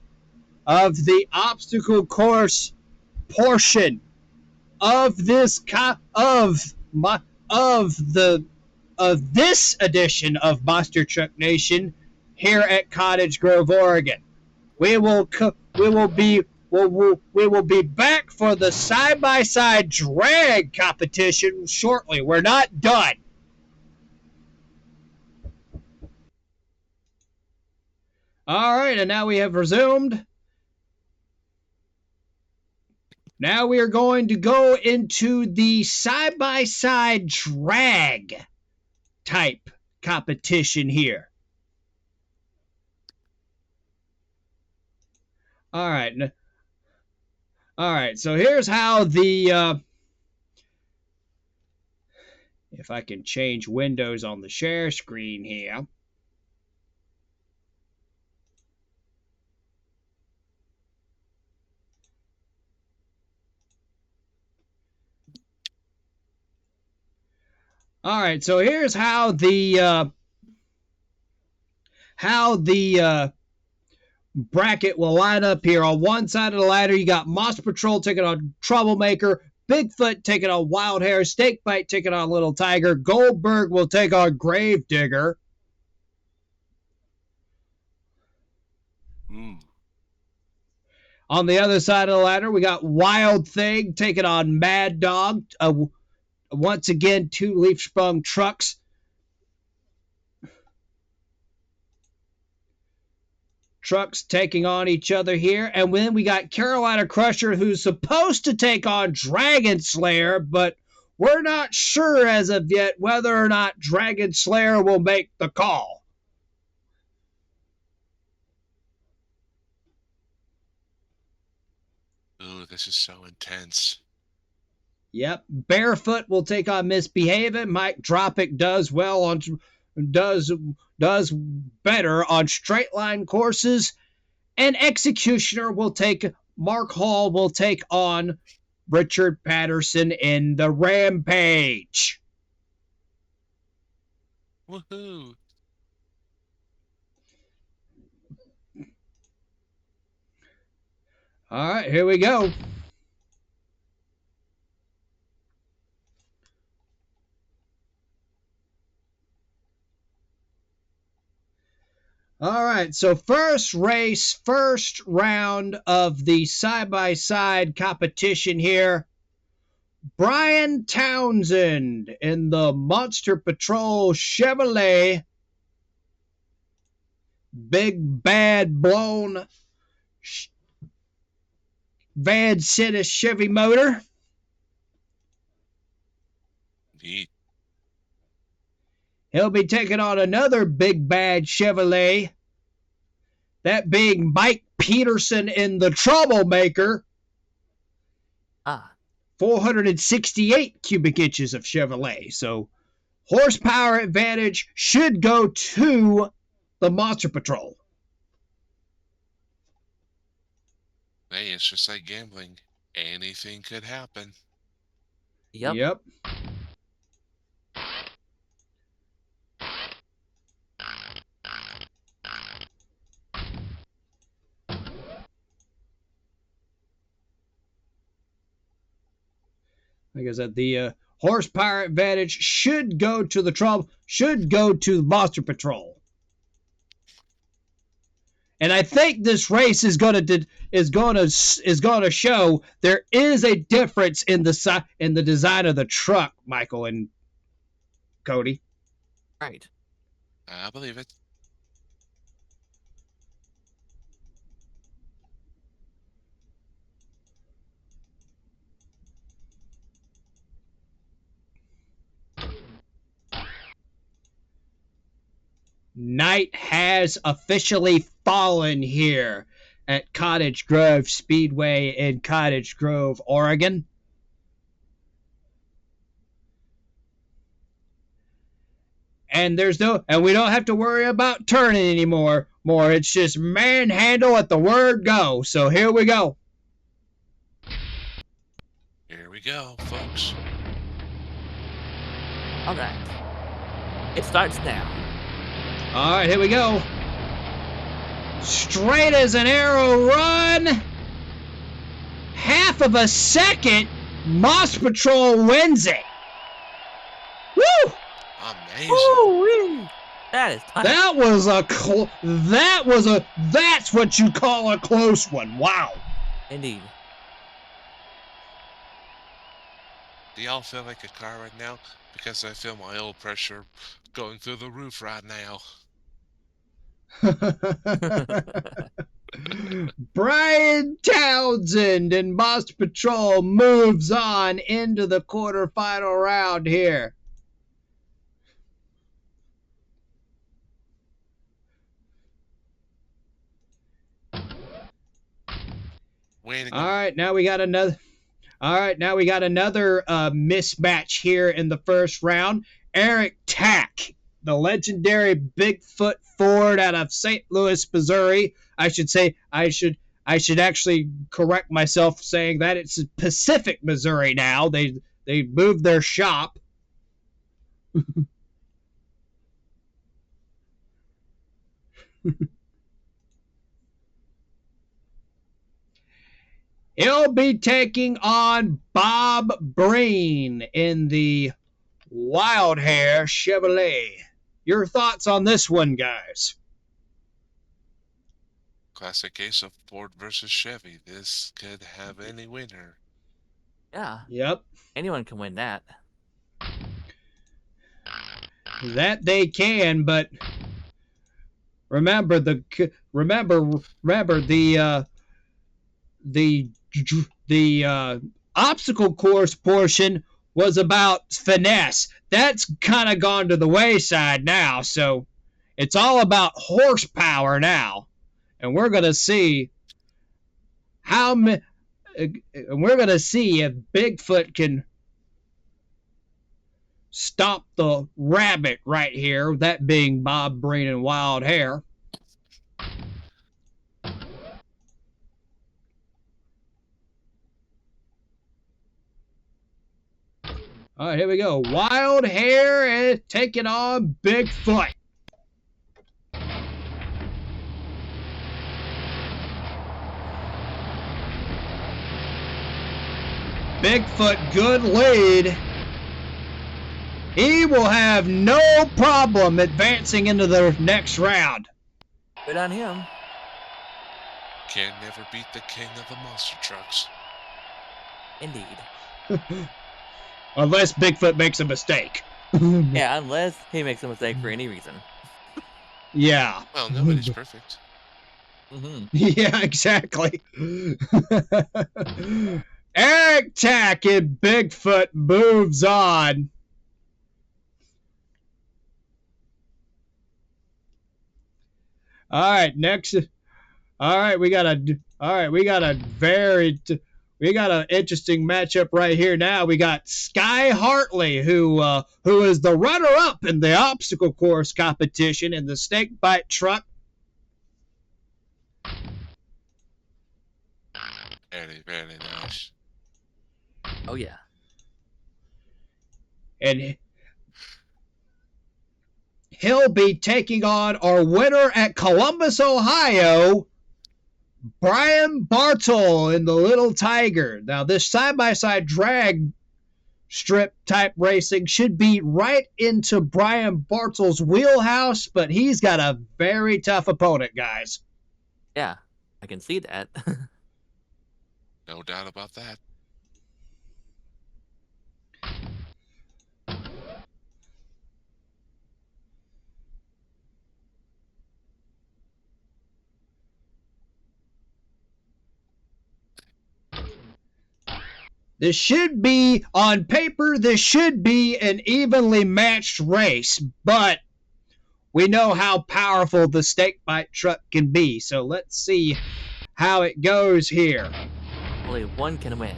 of the obstacle course portion of this this edition of Monster Truck Nation here at Cottage Grove, Oregon. We will be back for the side-by-side drag competition shortly. We're not done. All right, and now we have resumed. Now we are going to go into the side-by-side drag type competition here. All right, so here's how the... if I can change windows on the share screen here. All right, so here's how the bracket will line up here. On one side of the ladder, you got Moss Patrol taking on Troublemaker, Bigfoot taking on Wild Hair, Snakebite taking on Little Tiger, Goldberg will take on Gravedigger. On the other side of the ladder, we got Wild Thing taking on Mad Dog. Once again, two leaf sprung trucks. Trucks taking on each other here. And then we got Carolina Crusher, who's supposed to take on Dragon Slayer, but we're not sure as of yet whether or not Dragon Slayer will make the call. Ooh, this is so intense. Yep, Barefoot will take on Misbehaving. Mike Dropic does better on straight line courses, and Executioner will take Mark Hall will take on Richard Patterson in the Rampage. Woohoo! All right, here we go. All right, so first race, first round of the side-by-side competition here. Brian Townsend in the Monster Patrol Chevrolet. Big bad blown Van City Chevy motor. Neat. He'll be taking on another big bad Chevrolet. That being Mike Peterson in the Troublemaker. Ah, 468 cubic inches of Chevrolet. So horsepower advantage should go to the Monster Patrol. Hey, it's just like gambling. Anything could happen. yep. Yep. Like I said, the horsepower advantage should go to the Monster Patrol. And I think this race is going to show there is a difference in the design of the truck, Michael and Cody. Right. I believe it. Night has officially fallen here at Cottage Grove Speedway in Cottage Grove, Oregon. And we don't have to worry about turning anymore. It's just manhandle at the word go. So here we go. Here we go, folks. All right. It starts now. All right, here we go. Straight as an arrow run. Half of a second. Moss Patrol wins it. Woo! Amazing. Woo-wee. That is tight. That's what you call a close one. Wow. Indeed. Do y'all feel like a car right now? Because I feel my oil pressure going through the roof right now. Brian Townsend and Monster Patrol moves on into the quarterfinal round here. Way to go. All right, now we got another mismatch here in the first round. Eric Tack, the legendary Bigfoot Ford out of St. Louis, Missouri. I should actually correct myself saying that it's Pacific, Missouri now. They moved their shop. He'll be taking on Bob Breen in the Wild Hair Chevrolet. Your thoughts on this one, guys? Classic case of Ford versus Chevy. This could have any winner. Yeah. Yep. Anyone can win that. That they can, but remember the obstacle course portion was about finesse. That's kind of gone to the wayside now, so it's all about horsepower now, and we're gonna see if Bigfoot can stop the rabbit right here, that being Bob Breen and Wild Hair. All right, here we go. Wild Hair is taking on Bigfoot. Bigfoot, good lead. He will have no problem advancing into the next round. Good on him. Can never beat the king of the monster trucks. Indeed. Unless Bigfoot makes a mistake. Yeah, unless he makes a mistake for any reason. Yeah. Well, nobody's perfect. Mm-hmm. Yeah, exactly. Eric Tack and Bigfoot moves on. All right, next. All right, we got an interesting matchup right here now. We got Sky Hartley, who is the runner-up in the obstacle course competition in the snake bite truck. Very, very nice. Oh yeah. And he'll be taking on our winner at Columbus, Ohio, Brian Bartle in the Little Tiger. Now, this side-by-side drag strip type racing should be right into Brian Bartle's wheelhouse, but he's got a very tough opponent, guys. Yeah, I can see that. No doubt about that. This should be, on paper, this should be an evenly matched race, but we know how powerful the snake bite truck can be, so let's see how it goes here. Only one can win.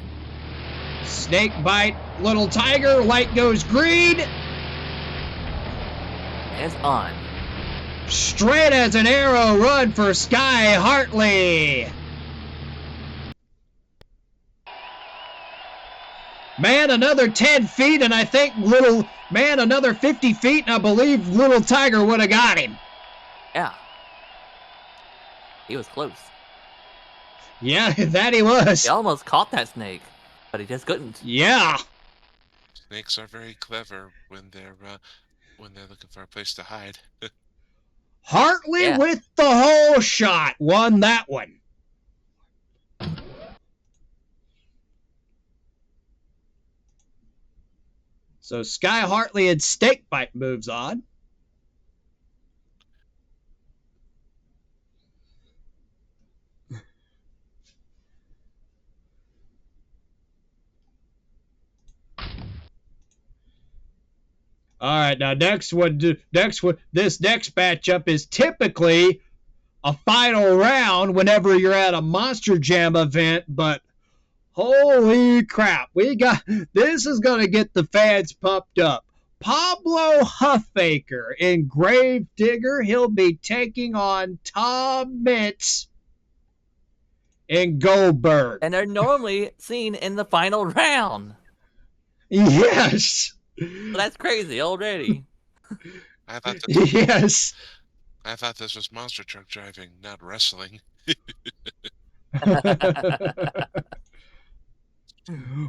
Snake bite, Little Tiger, light goes green. And it's on. Straight as an arrow run for Sky Hartley. Man, another 10 feet, and I think another 50 feet, and I believe Little Tiger would have got him. Yeah. He was close. Yeah, that he was. He almost caught that snake, but he just couldn't. Yeah. Snakes are very clever when they're looking for a place to hide. Hartley Yeah. with the whole shot won that one. So Sky Hartley and Snakebite moves on. All right, now this next matchup is typically a final round whenever you're at a Monster Jam event, but holy crap, this is gonna get the fans pumped up. Pablo Huffaker in Grave Digger, he'll be taking on Tom Mintz in Goldberg. And they're normally seen in the final round. Yes. So that's crazy already. I thought this, Yes. I thought this was monster truck driving, not wrestling.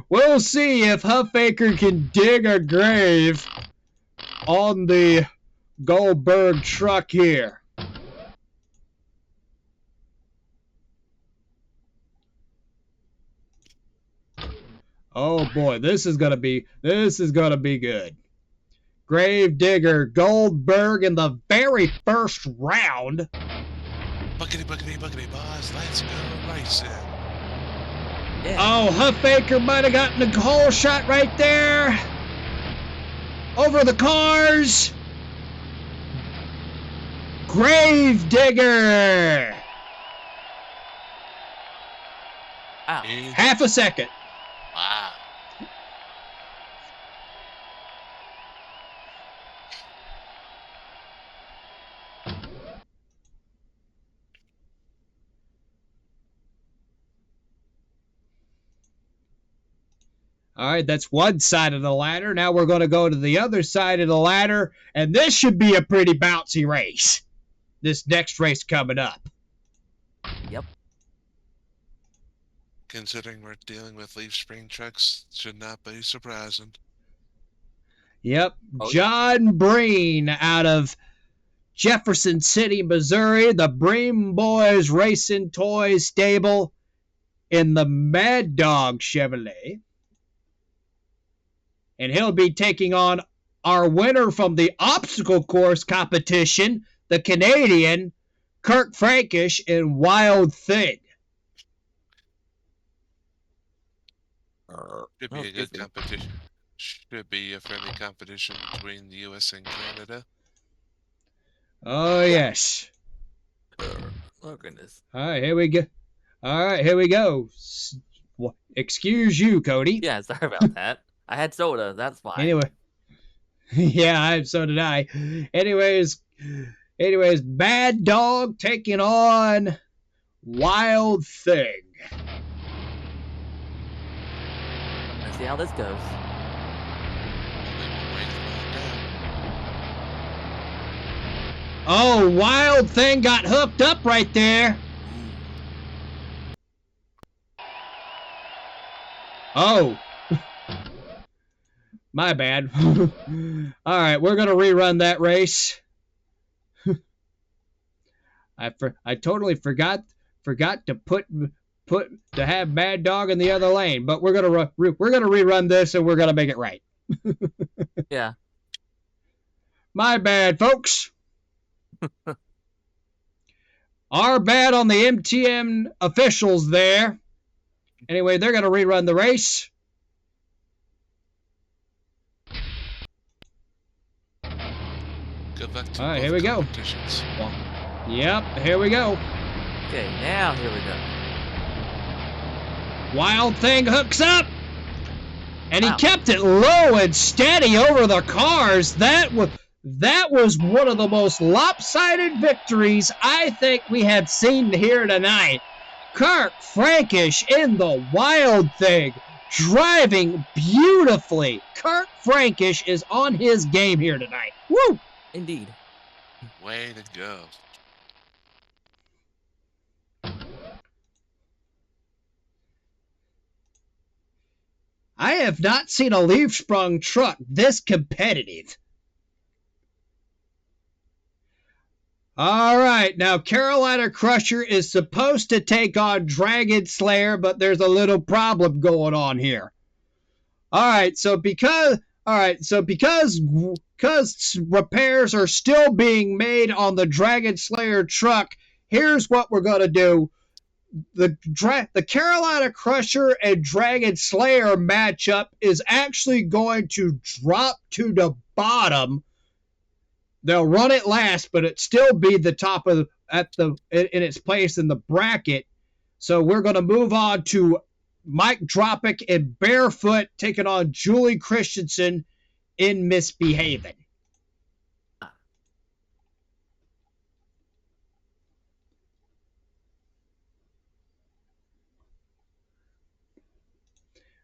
We'll see if Huffaker can dig a grave on the Goldberg truck here. Oh boy, this is gonna be good. Grave Digger Goldberg in the very first round. Buckety, buckety, buckety, boss. Let's go racing. Yeah. Oh, Huffaker might have gotten a whole shot right there. Over the cars. Grave Digger. Wow. Half a second. Wow. All right, that's one side of the ladder. Now we're going to go to the other side of the ladder, and this should be a pretty bouncy race. This next race coming up. Yep. Considering we're dealing with leaf spring trucks, should not be surprising. Yep, Oh, John Breen out of Jefferson City, Missouri, the Bream Boys Racing Toys stable in the Mad Dog Chevrolet. And he'll be taking on our winner from the obstacle course competition, the Canadian Kirk Frankish in Wild Thing. Should be a good competition. Should be a friendly competition between the U.S. and Canada. Oh, yes. Oh, goodness. All right, here we go. All right, here we go. Excuse you, Cody. Yeah, sorry about that. I had soda, that's why. Anyway. Yeah, so did I. Anyways, Bad Dog taking on Wild Thing. Let's see how this goes. Oh, Wild Thing got hooked up right there. Oh. My bad. All right, we're going to rerun that race. I totally forgot to put to have Mad Dog in the other lane, but we're going to rerun this and we're going to make it right. Yeah. My bad, folks. Our bad on the M.T.N officials there. Anyway, they're going to rerun the race. Good luck to All right, both here we go. Yep, here we go. Okay, now here we go. Wild Thing hooks up. And Wow. he kept it low and steady over the cars. That was one of the most lopsided victories I think we have seen here tonight. Kirk Frankish in the Wild Thing, driving beautifully. Kirk Frankish is on his game here tonight. Woo! Indeed. Way to go. I have not seen a leaf sprung truck this competitive. All right, now Carolina Crusher is supposed to take on Dragon Slayer, but there's a little problem going on here. All right, so because repairs are still being made on the Dragon Slayer truck, here's what we're going to do. The Carolina Crusher and Dragon Slayer matchup is actually going to drop to the bottom. They'll run it last, but it still be the top of in its place in the bracket. So we're going to move on to Mike Dropic and Barefoot taking on Julie Christensen in Misbehaving.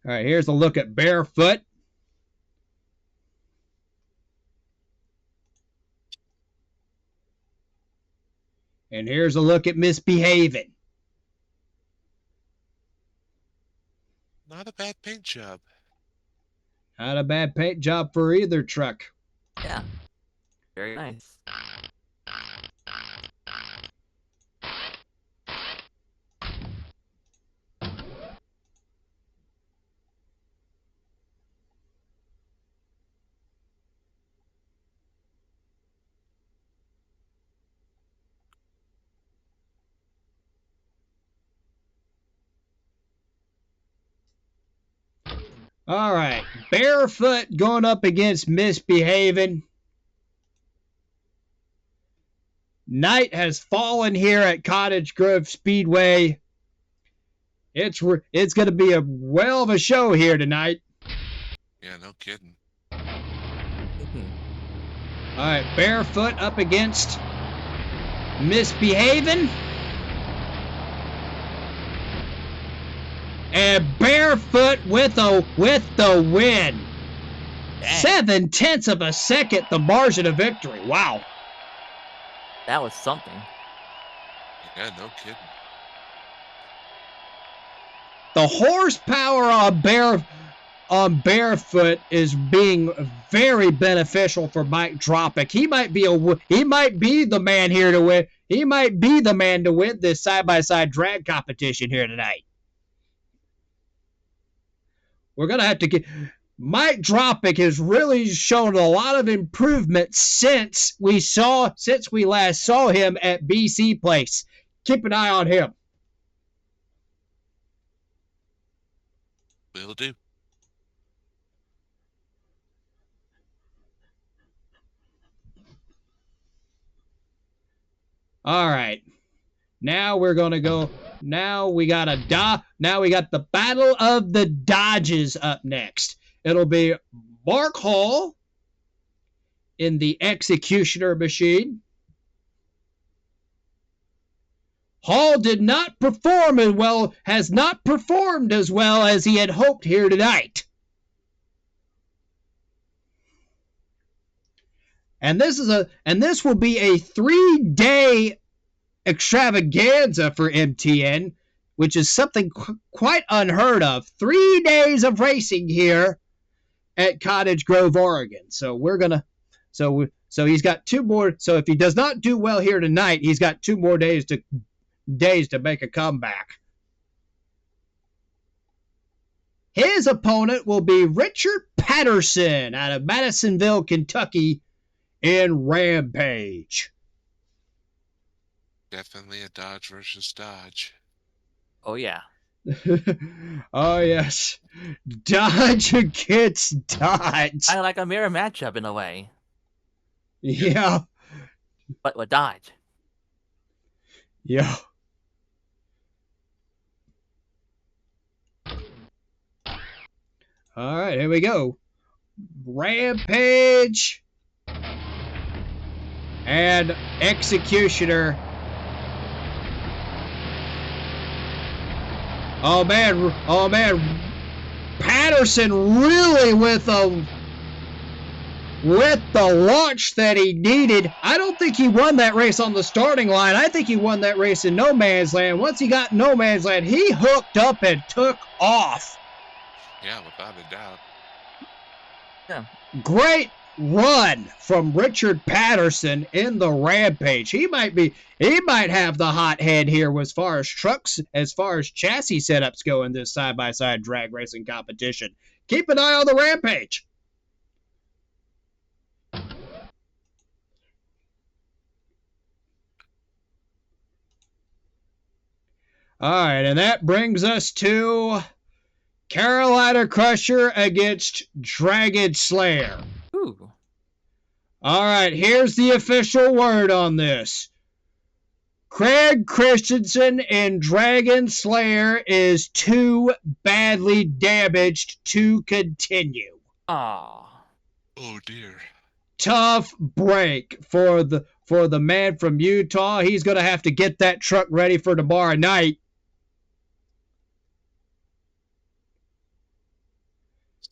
All right, here's a look at Barefoot. And here's a look at Misbehaving. Not a bad paint job. Not a bad paint job for either truck. Yeah. Very nice. All right, Barefoot going up against Misbehaving. Night has fallen here at Cottage Grove Speedway. It's going to be a well of a show here tonight. Yeah, no kidding. All right, Barefoot up against Misbehaving. and Barefoot with the win. Dang. 0.7 of a second, the margin of victory. Wow. That was something. Yeah, no kidding. The horsepower on Barefoot is being very beneficial for Mike Dropic. He might be the man here to win. He might be the man to win this side-by-side drag competition here tonight. We're gonna have to get. Mike Dropic has really shown a lot of improvement since we last saw him at BC Place. Keep an eye on him. Will do. All right. Now we're gonna go. Now we got the Battle of the Dodges up next. It'll be Mark Hall in the Executioner machine. Hall has not performed as well as he had hoped here tonight. And this will be a 3-day extravaganza for M.T.N, which is something quite unheard of. 3 days of racing here at Cottage Grove, Oregon. So he's got 2 more. So if he does not do well here tonight, he's got 2 more days to make a comeback. His opponent will be Richard Patterson out of Madisonville, Kentucky in Rampage. Definitely a Dodge versus Dodge. Oh, yeah. Oh, yes. Dodge against Dodge. I like a mirror matchup in a way. Yeah. But with Dodge. Yeah. All right, here we go. Rampage and Executioner. Oh man. Patterson really with the launch that he needed. I don't think he won that race on the starting line. I think he won that race in no man's land. Once he got no man's land, he hooked up and took off. Yeah, without a doubt. Yeah. Great run from Richard Patterson in the Rampage. He might have the hot head here as far as chassis setups go in this side-by-side drag racing competition. Keep an eye on the Rampage. All right, and that brings us to Carolina Crusher against Dragon Slayer. Ooh. All right, here's the official word on this. Craig Christensen in Dragon Slayer is too badly damaged to continue. Aw. Oh dear. Tough break for the man from Utah. He's going to have to get that truck ready for tomorrow night.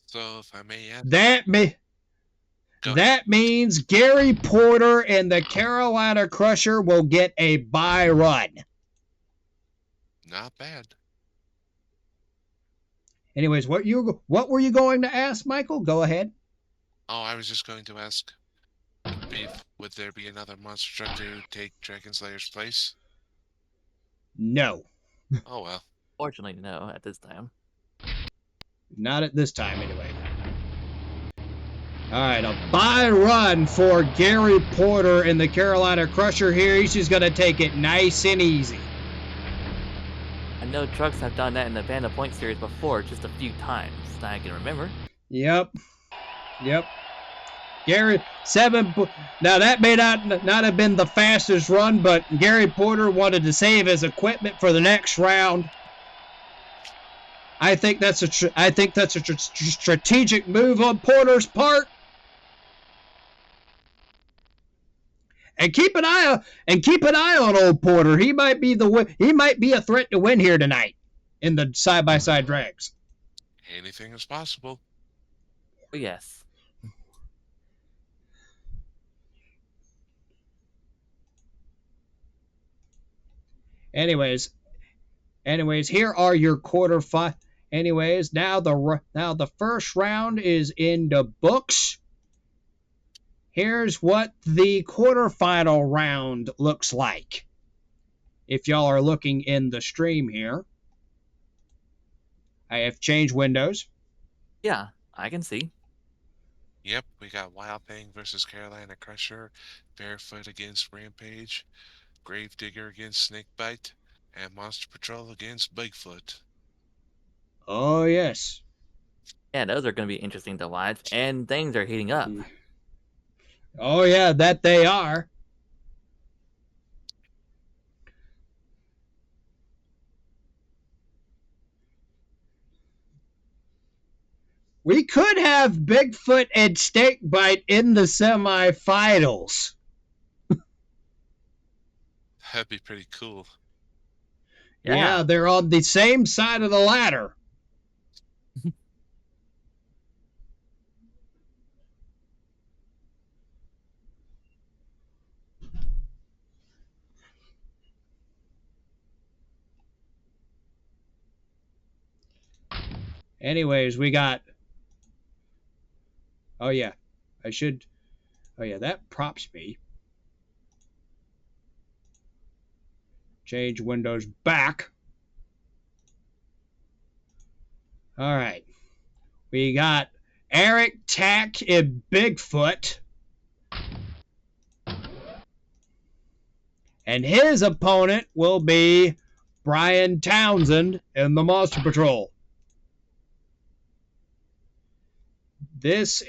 So, if I may ask, that means Gary Porter and the Carolina Crusher will get a bye run. not bad. Anyways, what were you going to ask, Michael? Go ahead. Oh, I was just going to ask, would there be another monster truck to take Dragon Slayer's place? No. Oh well. Fortunately, no, at this time. Not at this time, anyway. All right, a bye run for Gary Porter in the Carolina Crusher here. He's just going to take it nice and easy. I know trucks have done that in the Band Point series before, just a few times that I can remember. Yep. Gary, 7. Now, that may not have been the fastest run, but Gary Porter wanted to save his equipment for the next round. I think that's a strategic move on Porter's part. And keep an eye on old Porter. He might be a threat to win here tonight. in the side-by-side drags. Anything is possible. Oh, yes. Anyways, here are your quarter. Anyways, now the first round is in the books. Here's what the quarterfinal round looks like. If y'all are looking in the stream here, I have changed windows. Yeah, I can see. Yep, we got Wild Thing versus Carolina Crusher, Barefoot against Rampage, Gravedigger against Snakebite, and Monster Patrol against Bigfoot. Oh, yes. Yeah, those are going to be interesting to watch, and things are heating up. Oh, yeah, that they are. We could have Bigfoot and Snakebite in the semifinals. That'd be pretty cool. Yeah, they're on the same side of the ladder. Anyways, we got... Oh, yeah. I should... Oh, yeah, that props me. Change windows back. All right. We got Eric Tack and Bigfoot. And his opponent will be Brian Townsend in the Monster Patrol. This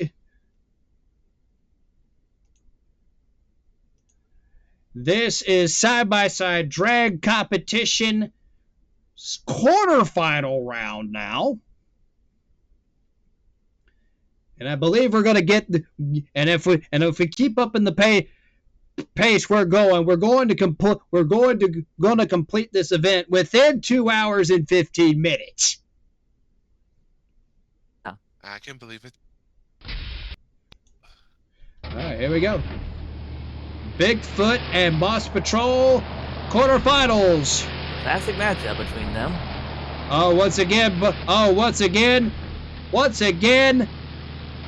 is side-by-side drag competition quarterfinal round now. And I believe we're going to get if we keep up in the pace we're going to complete this event within 2 hours and 15 minutes. I can believe it. All right, here we go. Bigfoot and Moss Patrol quarterfinals. Classic matchup between them. Once again,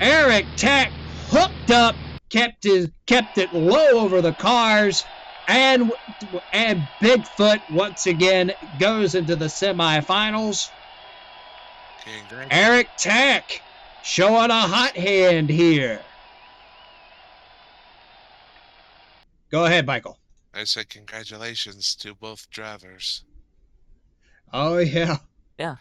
Eric Tack hooked up, kept it low over the cars, and Bigfoot once again goes into the semifinals. Eric Tack showing a hot hand here. Go ahead, Michael. I said congratulations to both drivers. Oh, yeah. Yeah.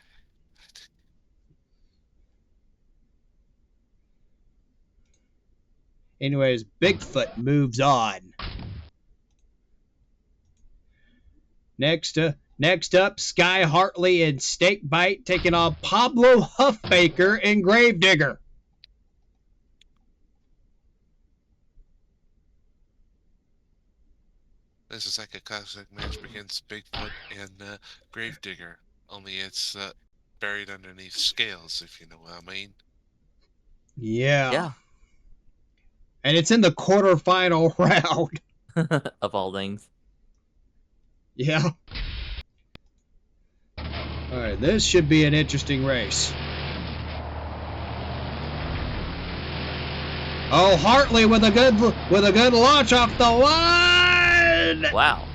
Anyways, Bigfoot moves on. Next up, Sky Hartley and Snakebite taking on Pablo Huffbaker and Gravedigger. This is like a classic match against Bigfoot and Gravedigger, only it's buried underneath scales, if you know what I mean. Yeah. And it's in the quarterfinal round. Of all things. Yeah. All right, this should be an interesting race. Oh, Hartley with a good launch off the line. Wow.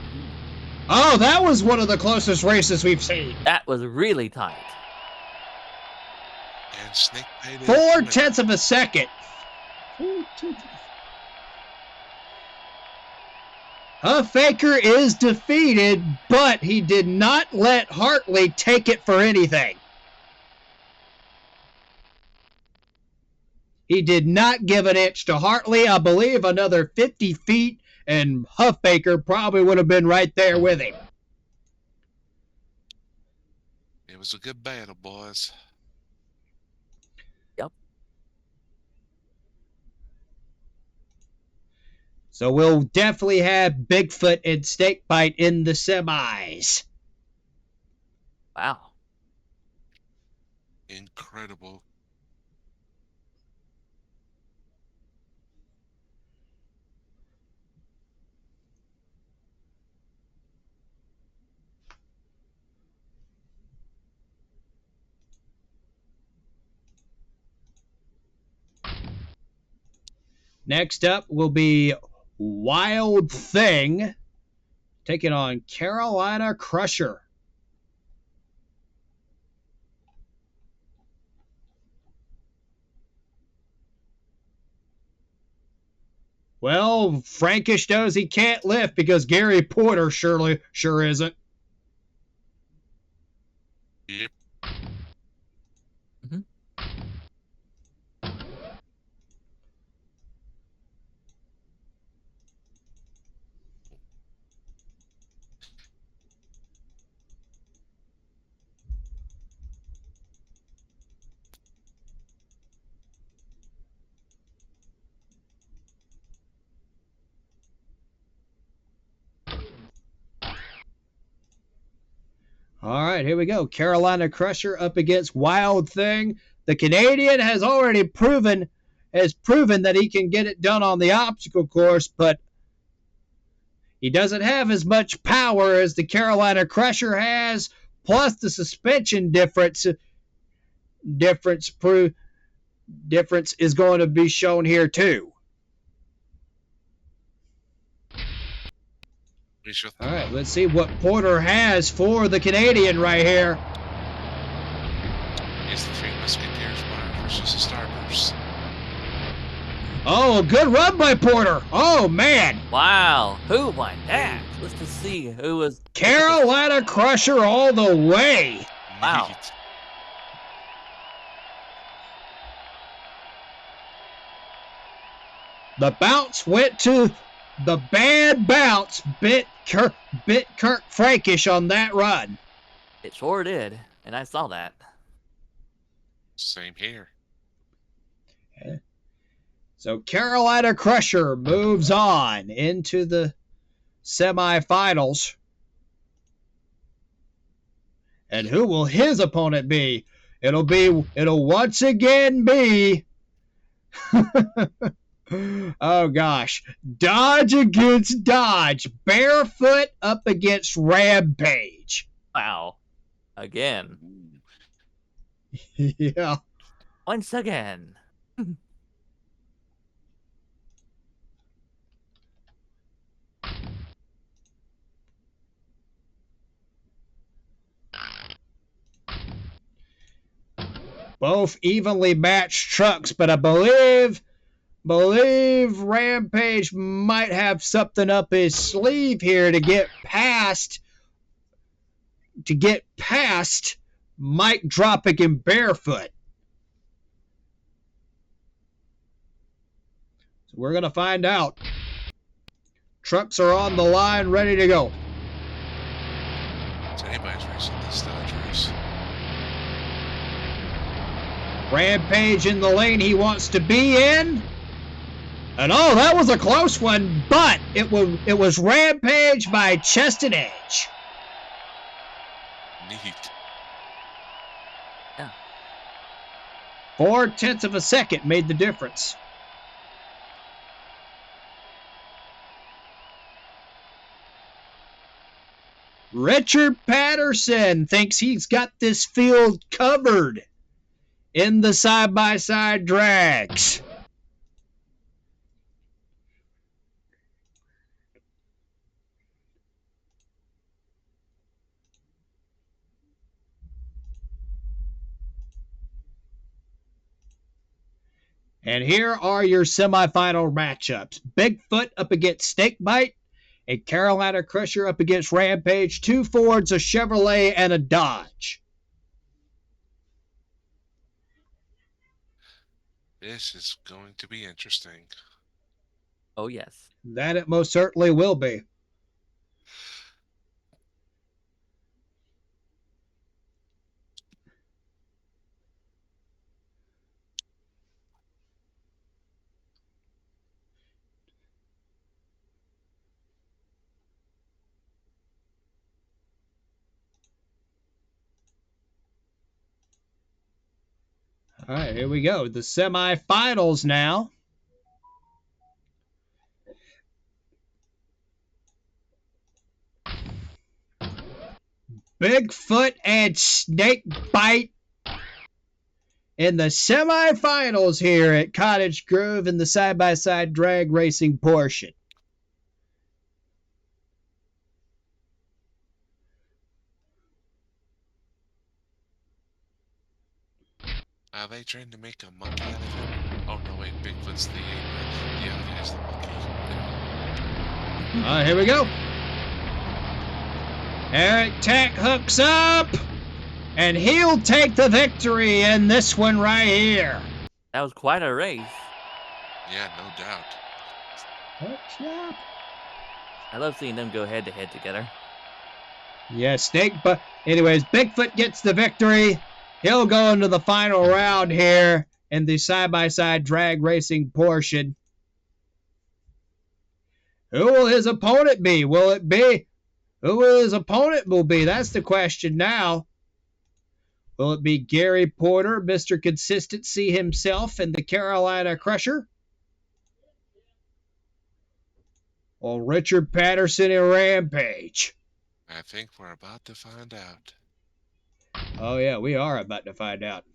Oh, that was one of the closest races we've seen. That was really tight. And Snakebite 4/10 of a second. Huffbaker is defeated, but he did not let Hartley take it for anything. He did not give an inch to Hartley. I believe another 50 feet, and Huffbaker probably would have been right there with him. It was a good battle, boys. Yep. So we'll definitely have Bigfoot and Snakebite in the semis. Wow. Incredible. Next up will be Wild Thing taking on Carolina Crusher. Well, Frankish knows he can't lift because Gary Porter sure isn't. Yep. Mhm. All right, here we go. Carolina Crusher up against Wild Thing. The Canadian has proven that he can get it done on the obstacle course, but he doesn't have as much power as the Carolina Crusher has. Plus, the suspension difference is going to be shown here too. All right, let's see what Porter has for the Canadian right here. It's the Three Musketeers bar versus the Starburst. Oh, good run by Porter. Oh, man. Wow, who won that? Let's just see who was. Carolina Crusher all the way. Wow. Neat. The bounce went to the bad bounce. Bit Kirk Frankish on that run. It sure did, and I saw that. Same here. So Carolina Crusher moves on into the semifinals. And who will his opponent be? It'll once again be oh gosh. Dodge against Dodge. Barefoot up against Rampage. Wow. Again. Yeah. Once again. Both evenly matched trucks, but I believe Rampage might have something up his sleeve here to get past Mike Dropic and Barefoot. So we're going to find out. Trucks are on the line, ready to go. So anybody's racing this Dodgers. Rampage in the lane he wants to be in. And oh, that was a close one, but it was Rampage by chest and edge. Neat. Yeah. 0.4 of a second made the difference. Richard Patterson thinks he's got this field covered in the side-by-side drags. And here are your semifinal matchups. Bigfoot up against Snakebite, a Carolina Crusher up against Rampage, two Fords, a Chevrolet, and a Dodge. This is going to be interesting. Oh, yes. That it most certainly will be. All right, here we go. The semifinals now. Bigfoot and Snakebite in the semifinals here at Cottage Grove in the side-by-side drag racing portion. Are they trying to make a monkey out of him? Oh no, wait, Bigfoot's the ape. The other guy's the monkey. Here we go. Eric Tack hooks up, and he'll take the victory in this one right here. That was quite a race. Yeah, no doubt. Hooks up. I love seeing them go head-to-head together. Yeah, but anyways, Bigfoot gets the victory. He'll go into the final round here in the side-by-side drag racing portion. Who will his opponent be? Who will his opponent will be? That's the question now. Will it be Gary Porter, Mr. Consistency himself, and the Carolina Crusher? Or Richard Patterson and Rampage? I think we're about to find out. Oh yeah, we are about to find out.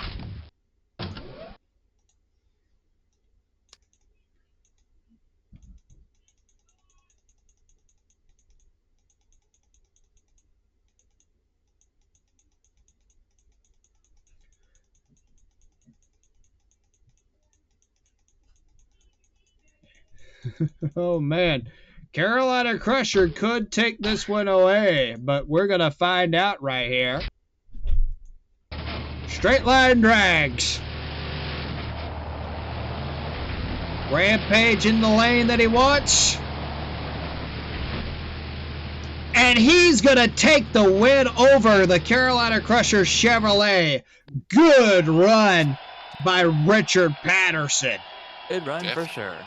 Oh man, Carolina Crusher could take this one away, but we're gonna find out right here. Straight line drags. Rampage in the lane that he wants. And he's gonna take the win over the Carolina Crusher Chevrolet. Good run by Richard Patterson. Good run for sure.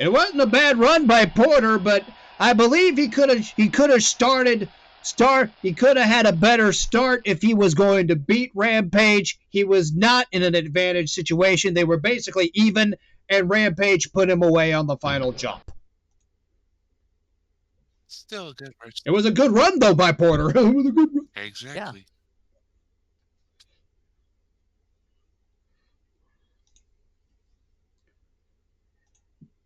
It wasn't a bad run by Porter, but I believe he could have had a better start if he was going to beat Rampage. He was not in an advantage situation. They were basically even, and Rampage put him away on the final jump. Still a good race. It was a good run though by Porter. It was a good run. Exactly. Yeah.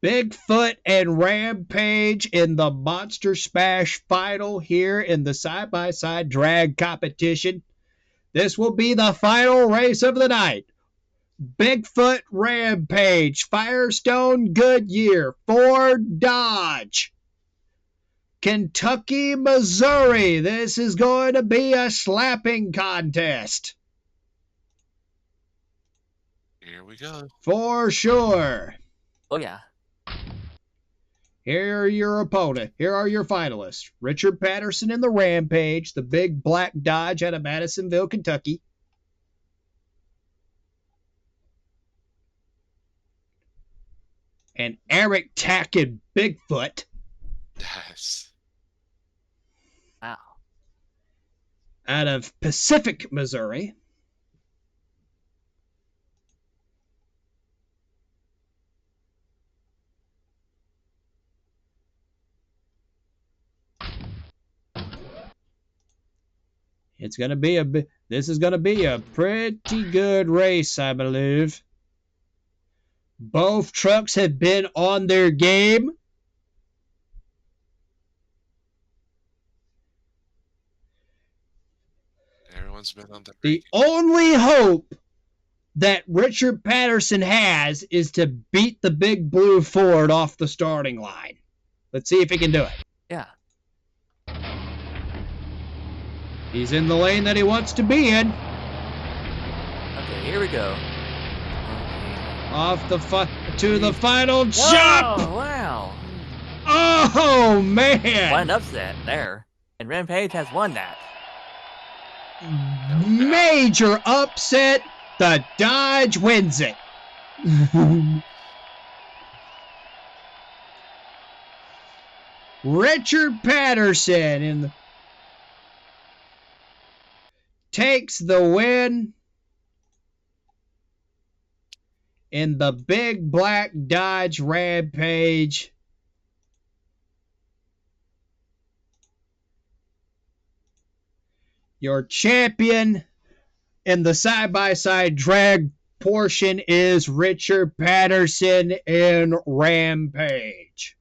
Bigfoot and Rampage in the Monster Smash final here in the side-by-side drag competition. This will be the final race of the night. Bigfoot Rampage, Firestone Goodyear, Ford Dodge, Kentucky, Missouri. This is going to be a slapping contest. Here we go. For sure. Oh, yeah. Here are your opponent. Here are your finalists. Richard Patterson in the Rampage, the big black Dodge out of Madisonville, Kentucky. And Eric Tack and Bigfoot. Yes. Wow. Out of Pacific, Missouri. This is going to be a pretty good race, I believe. Both trucks have been on their game. Everyone's been on The only hope that Richard Patterson has is to beat the big blue Ford off the starting line. Let's see if he can do it. Yeah. He's in the lane that he wants to be in. Okay, here we go. Off the the final Whoa, jump. wow. Oh man! What an upset there. And Rampage has won that. Major upset. The Dodge wins it. Richard Patterson takes the win in the big black Dodge Rampage. Your champion in the side-by-side drag portion is Richard Patterson in Rampage.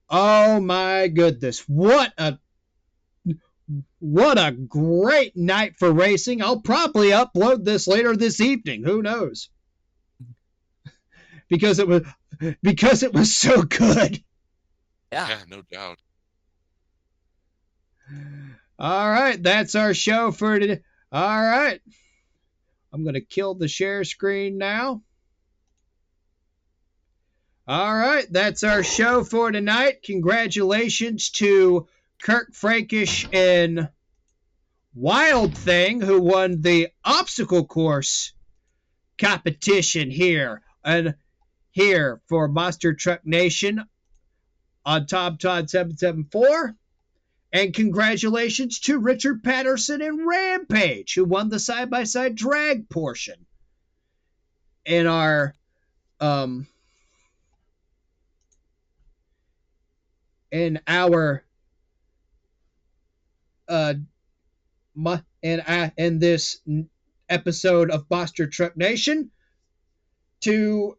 Oh my goodness, what a great night for racing. I'll probably upload this later this evening. Who knows? Because it was so good. Yeah. no doubt. All right, that's our show for today. All right. I'm going to kill the share screen now. All right, that's our show for tonight. Congratulations to Kirk Frankish and Wild Thing, who won the obstacle course competition here for Monster Truck Nation on Tom Todd 774. And congratulations to Richard Patterson and Rampage, who won the side-by-side drag portion in our in this episode of Monster Truck Nation. To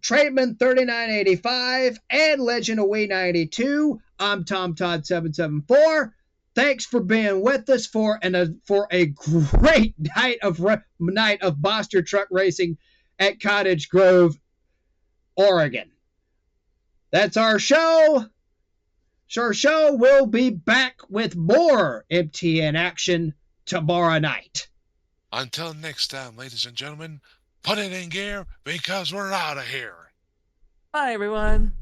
Trademan 3985 and Legend of Wee 92, I'm Tom Todd 774. Thanks for being with us for a great night of Monster Truck Racing at Cottage Grove, Oregon. That's our show. Our show will be back with more M.T.N action tomorrow night. Until next time, ladies and gentlemen, put it in gear because we're out of here. Bye, everyone.